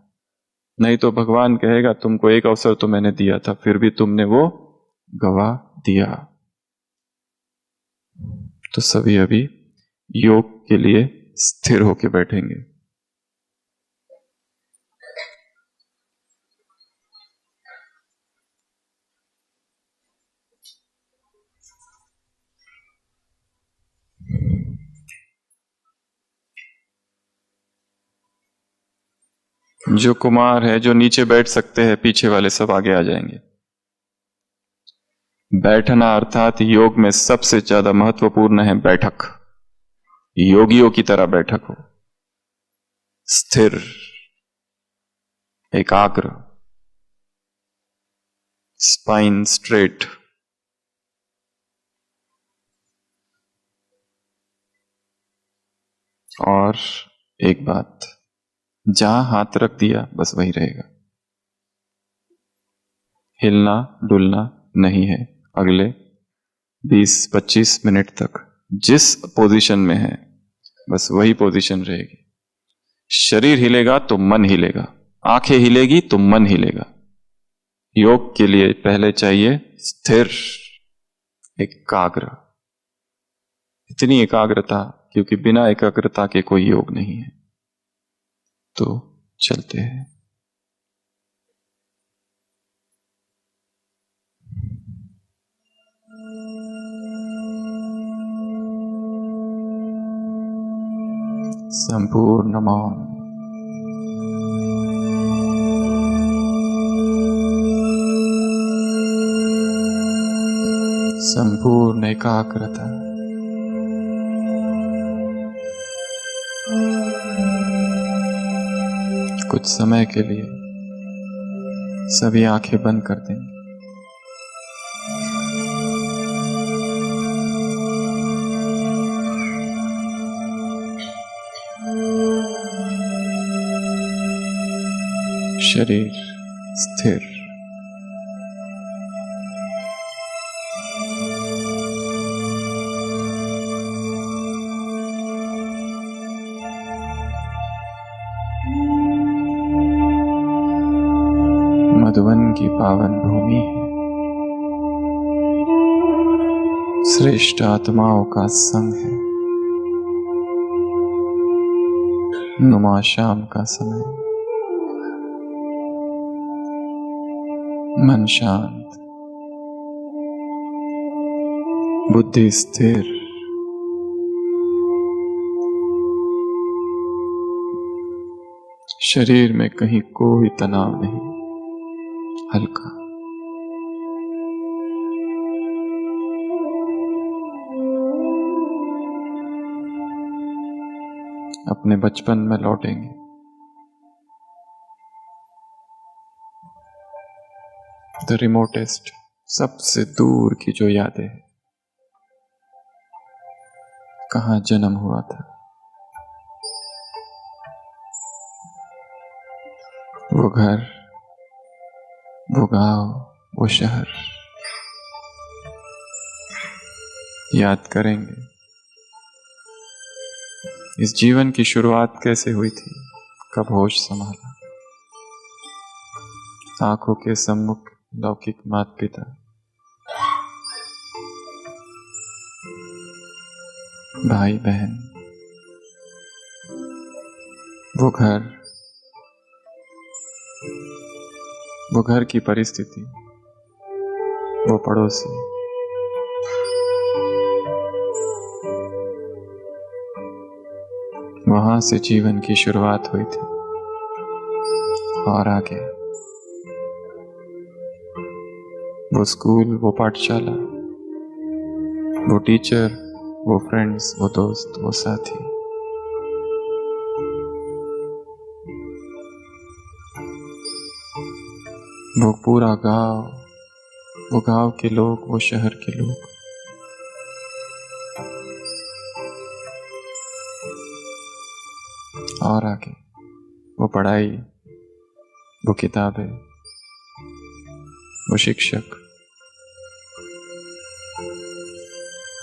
नहीं तो भगवान कहेगा तुमको एक अवसर तो मैंने दिया था, फिर भी तुमने वो गवा दिया। तो सभी अभी योग के लिए स्थिर होके बैठेंगे। जो कुमार है, जो नीचे बैठ सकते हैं, पीछे वाले सब आगे आ जाएंगे। बैठना अर्थात योग में सबसे ज्यादा महत्वपूर्ण है बैठक। योगियों की तरह बैठक हो, स्थिर, एकाग्र, स्पाइन स्ट्रेट। और एक बात, जहां हाथ रख दिया बस वही रहेगा, हिलना डुलना नहीं है। अगले 20-25 मिनट तक जिस पोजीशन में है बस वही पोजीशन रहेगी। शरीर हिलेगा तो मन हिलेगा, आंखें हिलेगी तो मन हिलेगा। योग के लिए पहले चाहिए स्थिर, एकाग्र। इतनी एकाग्रता, क्योंकि बिना एकाग्रता के कोई योग नहीं है। तो चलते हैं। संपूर्ण मौन, संपूर्ण एकाग्रता। कुछ समय के लिए सभी आंखें बंद कर देंगे। शरीर स्थिर, मधुवन की पावन भूमि है, श्रेष्ठ आत्माओं का संग है। नुमा शाम का समय, मन शांत, बुद्धि स्थिर, शरीर में कहीं कोई तनाव नहीं, हल्का। अपने बचपन में लौटेंगे। द रिमोटेस्ट, सबसे दूर की जो यादें हैं, कहाँ जन्म हुआ था, वो घर, वो गांव, वो शहर याद करेंगे। इस जीवन की शुरुआत कैसे हुई थी, कब होश संभाला, आंखों के सम्मुख लौकिक माता पिता, भाई बहन, वो घर की परिस्थिति, वो पड़ोसी, वहां से जीवन की शुरुआत हुई थी। और आगे वो स्कूल, वो पाठशाला, वो टीचर, वो फ्रेंड्स, वो दोस्त, वो साथी, वो पूरा गांव, वो गांव के लोग, वो शहर के लोग, और आगे वो पढ़ाई, वो किताबें, वो शिक्षक,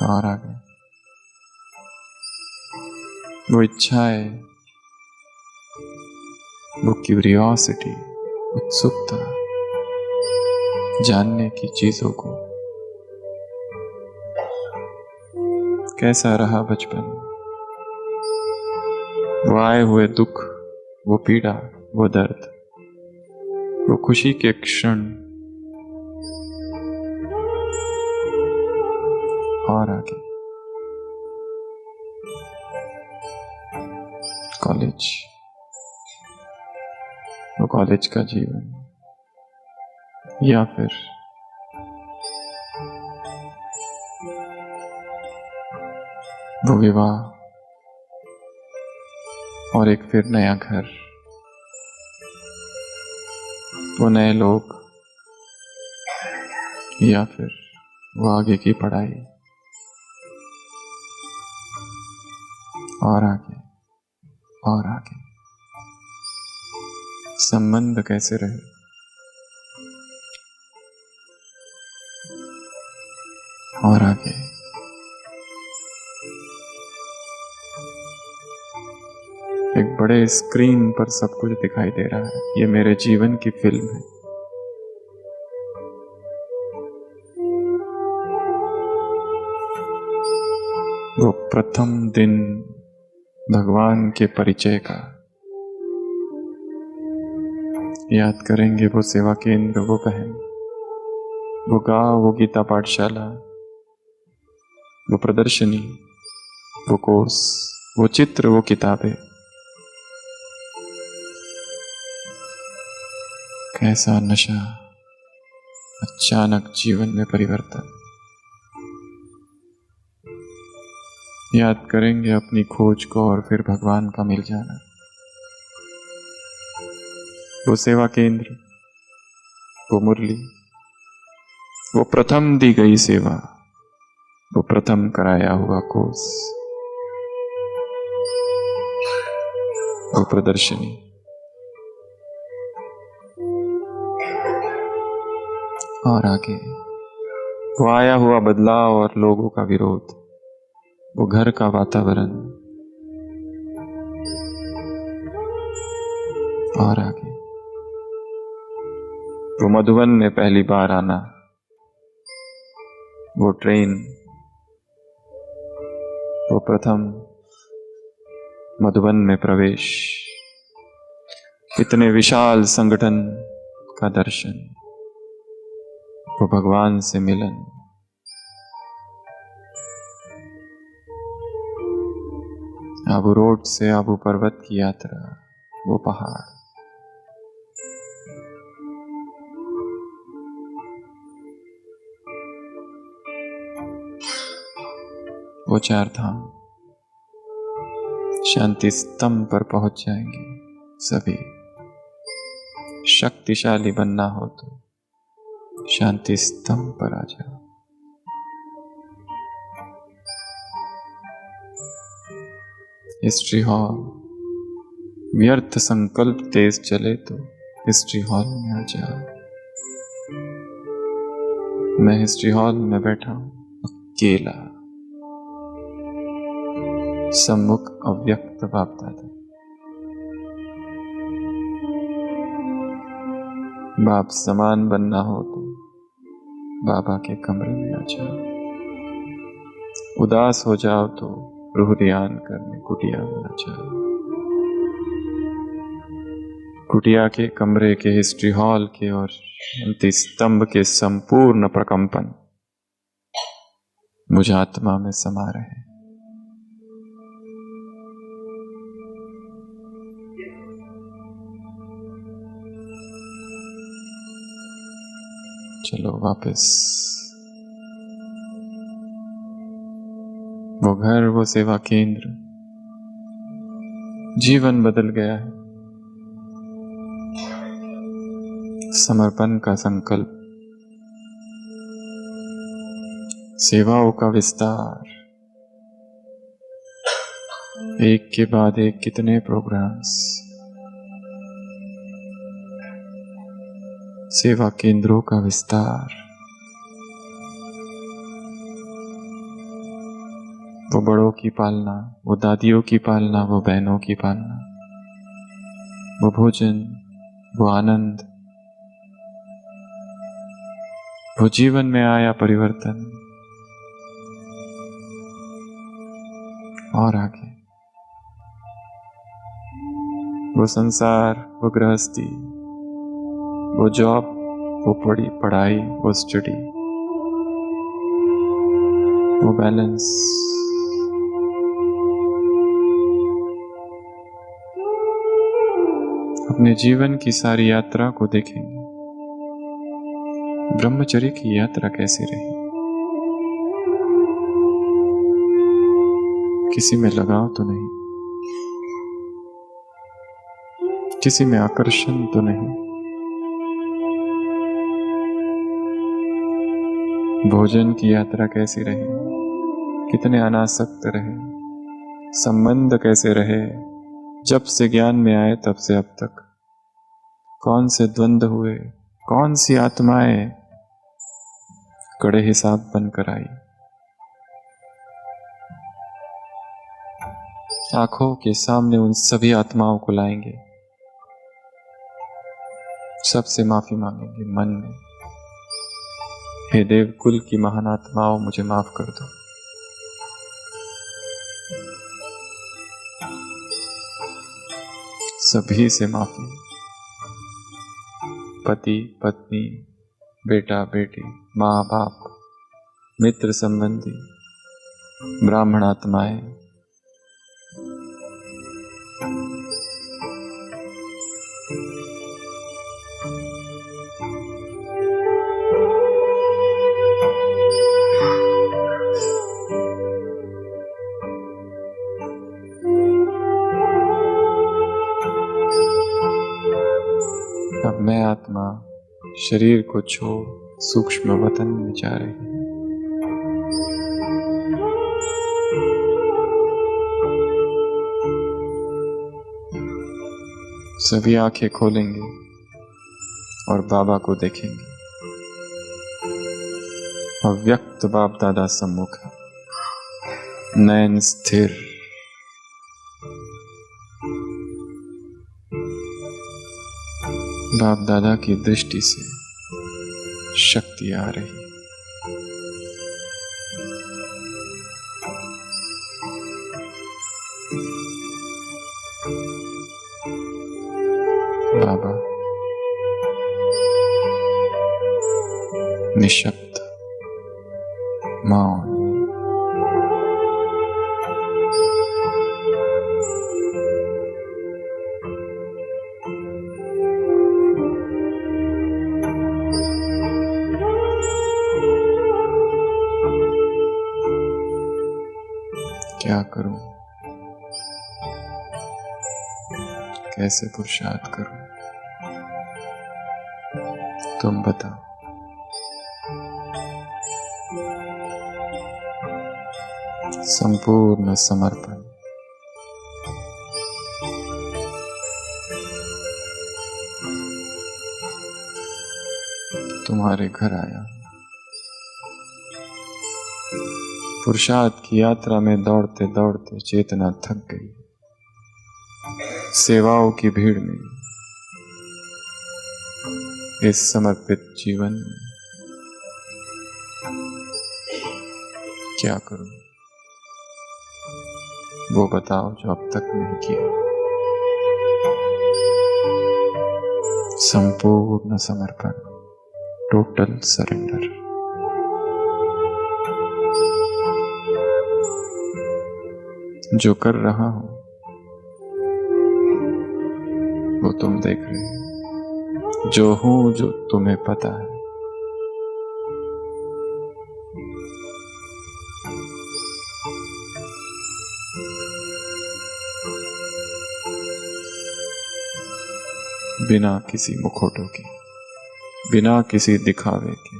और आगे वो इच्छाएं, वो क्यूरियोसिटी, उत्सुकता, जानने की चीजों को। कैसा रहा बचपन, वो आए हुए दुख, वो पीड़ा, वो दर्द, वो खुशी के क्षण, और आगे कॉलेज, वो कॉलेज का जीवन, या फिर वो विवाह और एक फिर नया घर, वो नए लोग, या फिर वो आगे की पढ़ाई, और आगे और आगे। संबंध कैसे रहे, और आगे एक बड़े स्क्रीन पर सब कुछ दिखाई दे रहा है। ये मेरे जीवन की फिल्म है। वो प्रथम दिन भगवान के परिचय का याद करेंगे। वो सेवा केंद्र, वो बहन, वो गांव, वो गीता पाठशाला, वो प्रदर्शनी, वो कोर्स, वो चित्र, वो किताबें। कैसा नशा, अचानक जीवन में परिवर्तन। याद करेंगे अपनी खोज को और फिर भगवान का मिल जाना। वो सेवा केंद्र, वो मुरली, वो प्रथम दी गई सेवा, वो प्रथम कराया हुआ कोर्स, वो प्रदर्शनी, और आगे वो आया हुआ बदलाव और लोगों का विरोध, वो घर का वातावरण, और आगे वो मधुबन में पहली बार आना, वो ट्रेन, वो प्रथम मधुबन में प्रवेश, इतने विशाल संगठन का दर्शन, वो भगवान से मिलन, आबू रोड से आबू पर्वत की यात्रा, वो पहाड़, वो चार धाम, शांति स्तंभ पर पहुंच जाएंगे सभी। शक्तिशाली बनना हो तो शांति स्तंभ पर आ जाओ। हिस्ट्री हॉल, व्यर्थ संकल्प तेज चले तो हिस्ट्री हॉल में आ जाओ। मैं हिस्ट्री हॉल में बैठा हूं अकेला, सम्मुख अव्यक्त बाप दादा। बाप समान बनना हो तो बाबा के कमरे में आ जाओ। उदास हो जाओ तो रूह ध्यान करने कुटिया में आ जाओ। कुटिया के कमरे के, हिस्ट्री हॉल के और शांति स्तंभ के संपूर्ण प्रकंपन मुझ आत्मा में समा रहे। चलो वापस। वो घर, वो सेवा केंद्र, जीवन बदल गया है। समर्पण का संकल्प, सेवाओं का विस्तार, एक के बाद एक कितने प्रोग्राम्स, सेवा केंद्रों का विस्तार, वो बड़ों की पालना, वो दादियों की पालना, वो बहनों की पालना, वो भोजन, वो आनंद, वो जीवन में आया परिवर्तन, और आगे वो संसार, वो गृहस्थी, वो जॉब, वो पढ़ाई, वो स्टडी, वो बैलेंस, अपने जीवन की सारी यात्रा को देखेंगे। ब्रह्मचर्य की यात्रा कैसी रही? किसी में लगाव तो नहीं, किसी में आकर्षण तो नहीं, भोजन की यात्रा कैसी रही? कितने अनासक्त रहे? संबंध कैसे रहे? जब से ज्ञान में आए तब से अब तक कौन से द्वंद्व हुए? कौन सी आत्माएं कड़े हिसाब बनकर आई? आंखों के सामने उन सभी आत्माओं को लाएंगे, सबसे माफी मांगेंगे मन में, हे देव कुल की महान आत्माओं, मुझे माफ कर दो। सभी से माफी, पति पत्नी, बेटा बेटी, माँ बाप, मित्र संबंधी, ब्राह्मण आत्माएं, आत्मा शरीर को छोड़ सूक्ष्म वतन में जा रही है। सभी आंखें खोलेंगे और बाबा को देखेंगे। अव्यक्त बाप दादा सम्मुख है, नयन स्थिर। बाप दादा की दृष्टि से शक्ति आ रही। बाबा निशब्द, मौन। क्या करूं, कैसे पुरुषार्थ करूं, तुम बताओ। संपूर्ण समर्पण। तुम्हारे घर आया। पुरुषार्थ की यात्रा में दौड़ते दौड़ते चेतना थक गई। सेवाओं की भीड़ में, इस समर्पित जीवन में क्या करूं, वो बताओ जो अब तक नहीं किया। संपूर्ण समर्पण, टोटल सरेंडर। जो कर रहा हूं वो तुम देख रहे हो। जो हूं जो तुम्हें पता है। बिना किसी मुखौटों के, बिना किसी दिखावे के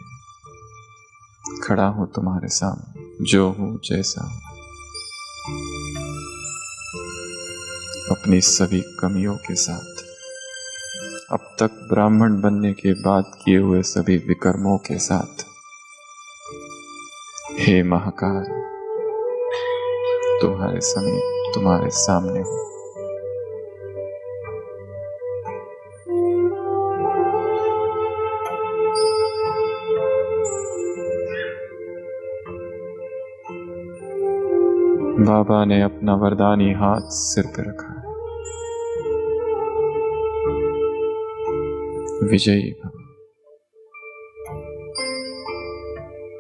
खड़ा हूं तुम्हारे सामने, जो हूं जैसा हूं। अपनी सभी कमियों के साथ, अब तक ब्राह्मण बनने के बाद किए हुए सभी विकर्मों के साथ। हे महाकाल, तुम्हारे समीप, तुम्हारे सामने हूं। बाबा ने अपना वरदानी हाथ सिर पे रखा है। विजयी भव।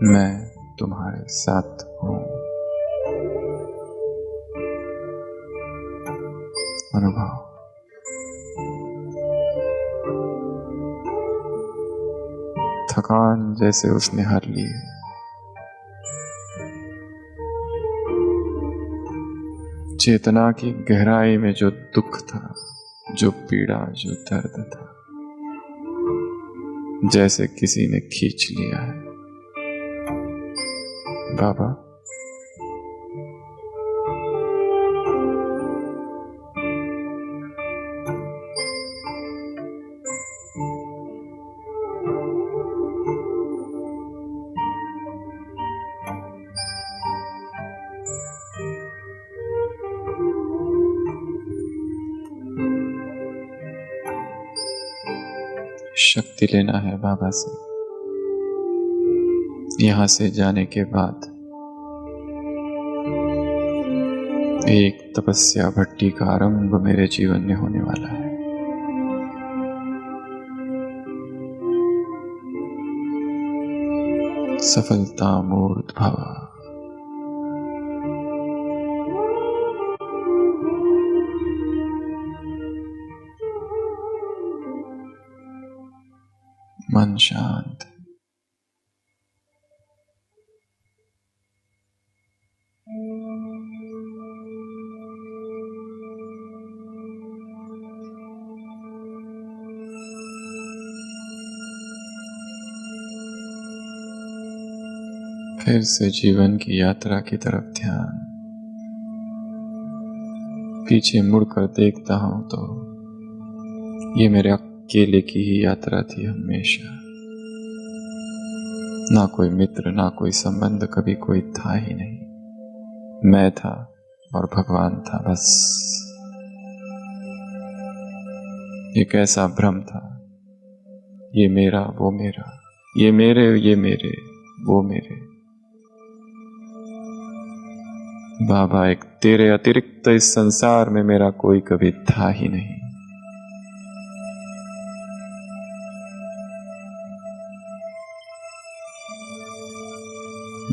मैं तुम्हारे साथ हूं। अनुभव। थकान जैसे उसने हर ली है। चेतना की गहराई में जो दुख था, जो पीड़ा, जो दर्द था, जैसे किसी ने खींच लिया है। बाबा, शक्ति लेना है बाबा से। यहां से जाने के बाद एक तपस्या भट्टी का आरंभ मेरे जीवन में होने वाला है। सफलता मूर्धभाव। मन शांत। फिर से जीवन की यात्रा की तरफ ध्यान। पीछे मुड़कर देखता हूं तो ये मेरे अकेले की ही यात्रा थी हमेशा। ना कोई मित्र, ना कोई संबंध, कभी कोई था ही नहीं। मैं था और भगवान था बस। एक ऐसा भ्रम था, ये मेरा वो मेरा, ये मेरे वो मेरे। बाबा, एक तेरे अतिरिक्त इस संसार में मेरा कोई कभी था ही नहीं।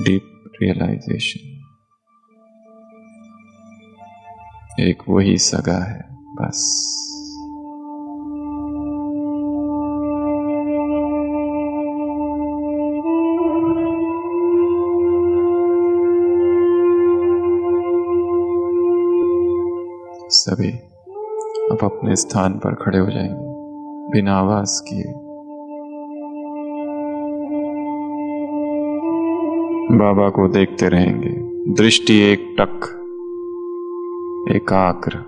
डीप रियलाइजेशन, एक वही सगा है बस। सभी अब अपने स्थान पर खड़े हो जाएंगे बिना आवाज किए। बाबा को देखते रहेंगे, दृष्टि एक टक, एकाग्र।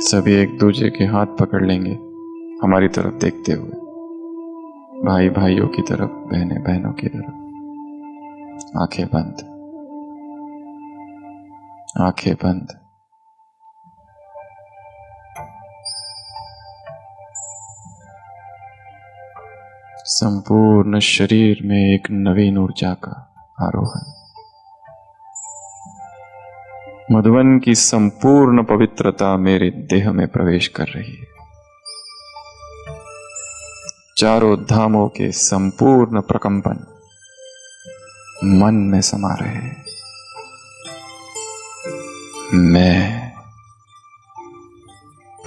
सभी एक दूसरे के हाथ पकड़ लेंगे हमारी तरफ देखते हुए, भाई भाइयों की तरफ, बहनें बहनों की तरफ। आंखें बंद, आंखें बंद। संपूर्ण शरीर में एक नवीन ऊर्जा का आरोहण। मधुवन की संपूर्ण पवित्रता मेरे देह में प्रवेश कर रही है। चारों धामों के संपूर्ण प्रकंपन मन में समा रहे हैं। मैं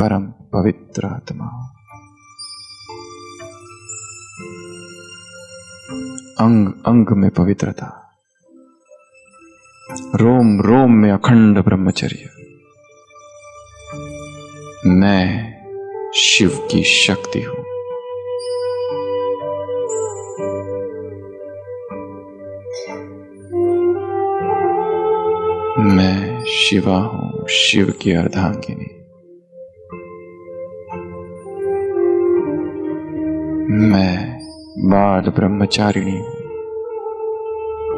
परम पवित्र आत्मा हूं। अंग अंग में पवित्रता, रोम रोम में अखंड ब्रह्मचर्य। मैं शिव की शक्ति हूं। मैं शिवा हूं, शिव की अर्धांगिनी। मैं बाल ब्रह्मचारिणी हूं,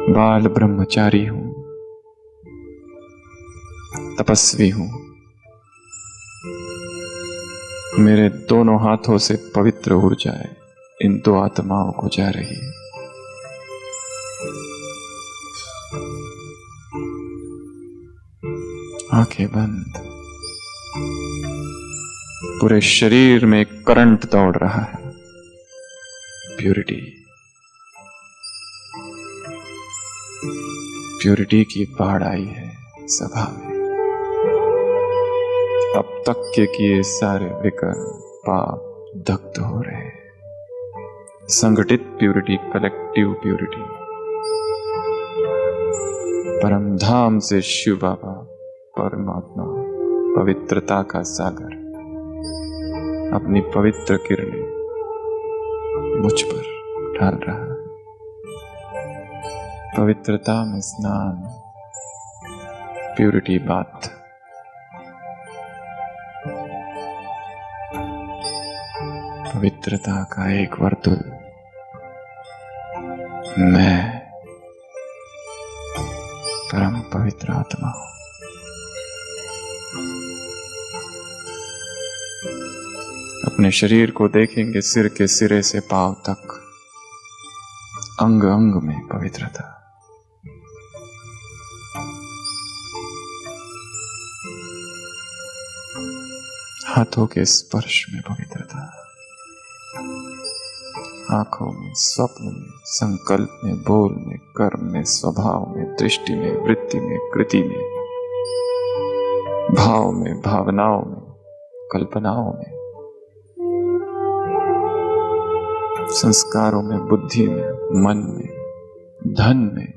बाल ब्रह्मचारी हूं, तपस्वी हूं। मेरे दोनों हाथों से पवित्र ऊर्जाएं इन दो आत्माओं को जा रही है। आंखें बंद। पूरे शरीर में करंट दौड़ रहा है। प्यूरिटी, प्यूरिटी की बाढ़ आई है सभा में। अब तक के किए सारे विकर्म पाप दग्ध हो रहे हैं। संगठित प्यूरिटी, कलेक्टिव प्यूरिटी। परम धाम से शिव बाबा परमात्मा पवित्रता का सागर अपनी पवित्र किरणें मुझ पर डाल रहा है। पवित्रता में स्नान, प्यूरिटी बाथ। पवित्रता का एक वर्तुल। मैं परम पवित्र आत्मा हूं। अपने शरीर को देखेंगे, सिर के सिरे से पांव तक, अंग अंग में पवित्रता। हाथों के स्पर्श में पवित्रता, आंखों में, स्वप्न में, संकल्प में, बोल में, कर्म में, स्वभाव में, दृष्टि में, वृत्ति में, कृति में, भाव में, भावनाओं में, कल्पनाओं में, संस्कारों में, बुद्धि में, मन में, धन में।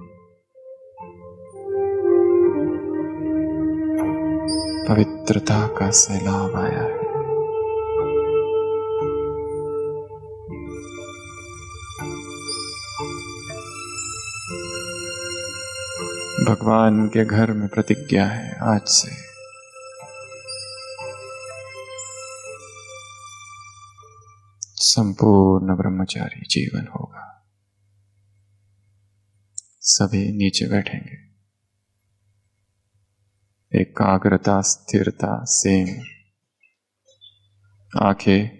पवित्रता का सैलाब आया है। भगवान के घर में प्रतिज्ञा है, आज से संपूर्ण ब्रह्मचारी जीवन होगा। सभी नीचे बैठेंगे, एकाग्रता, स्थिरता, सेम, आंखें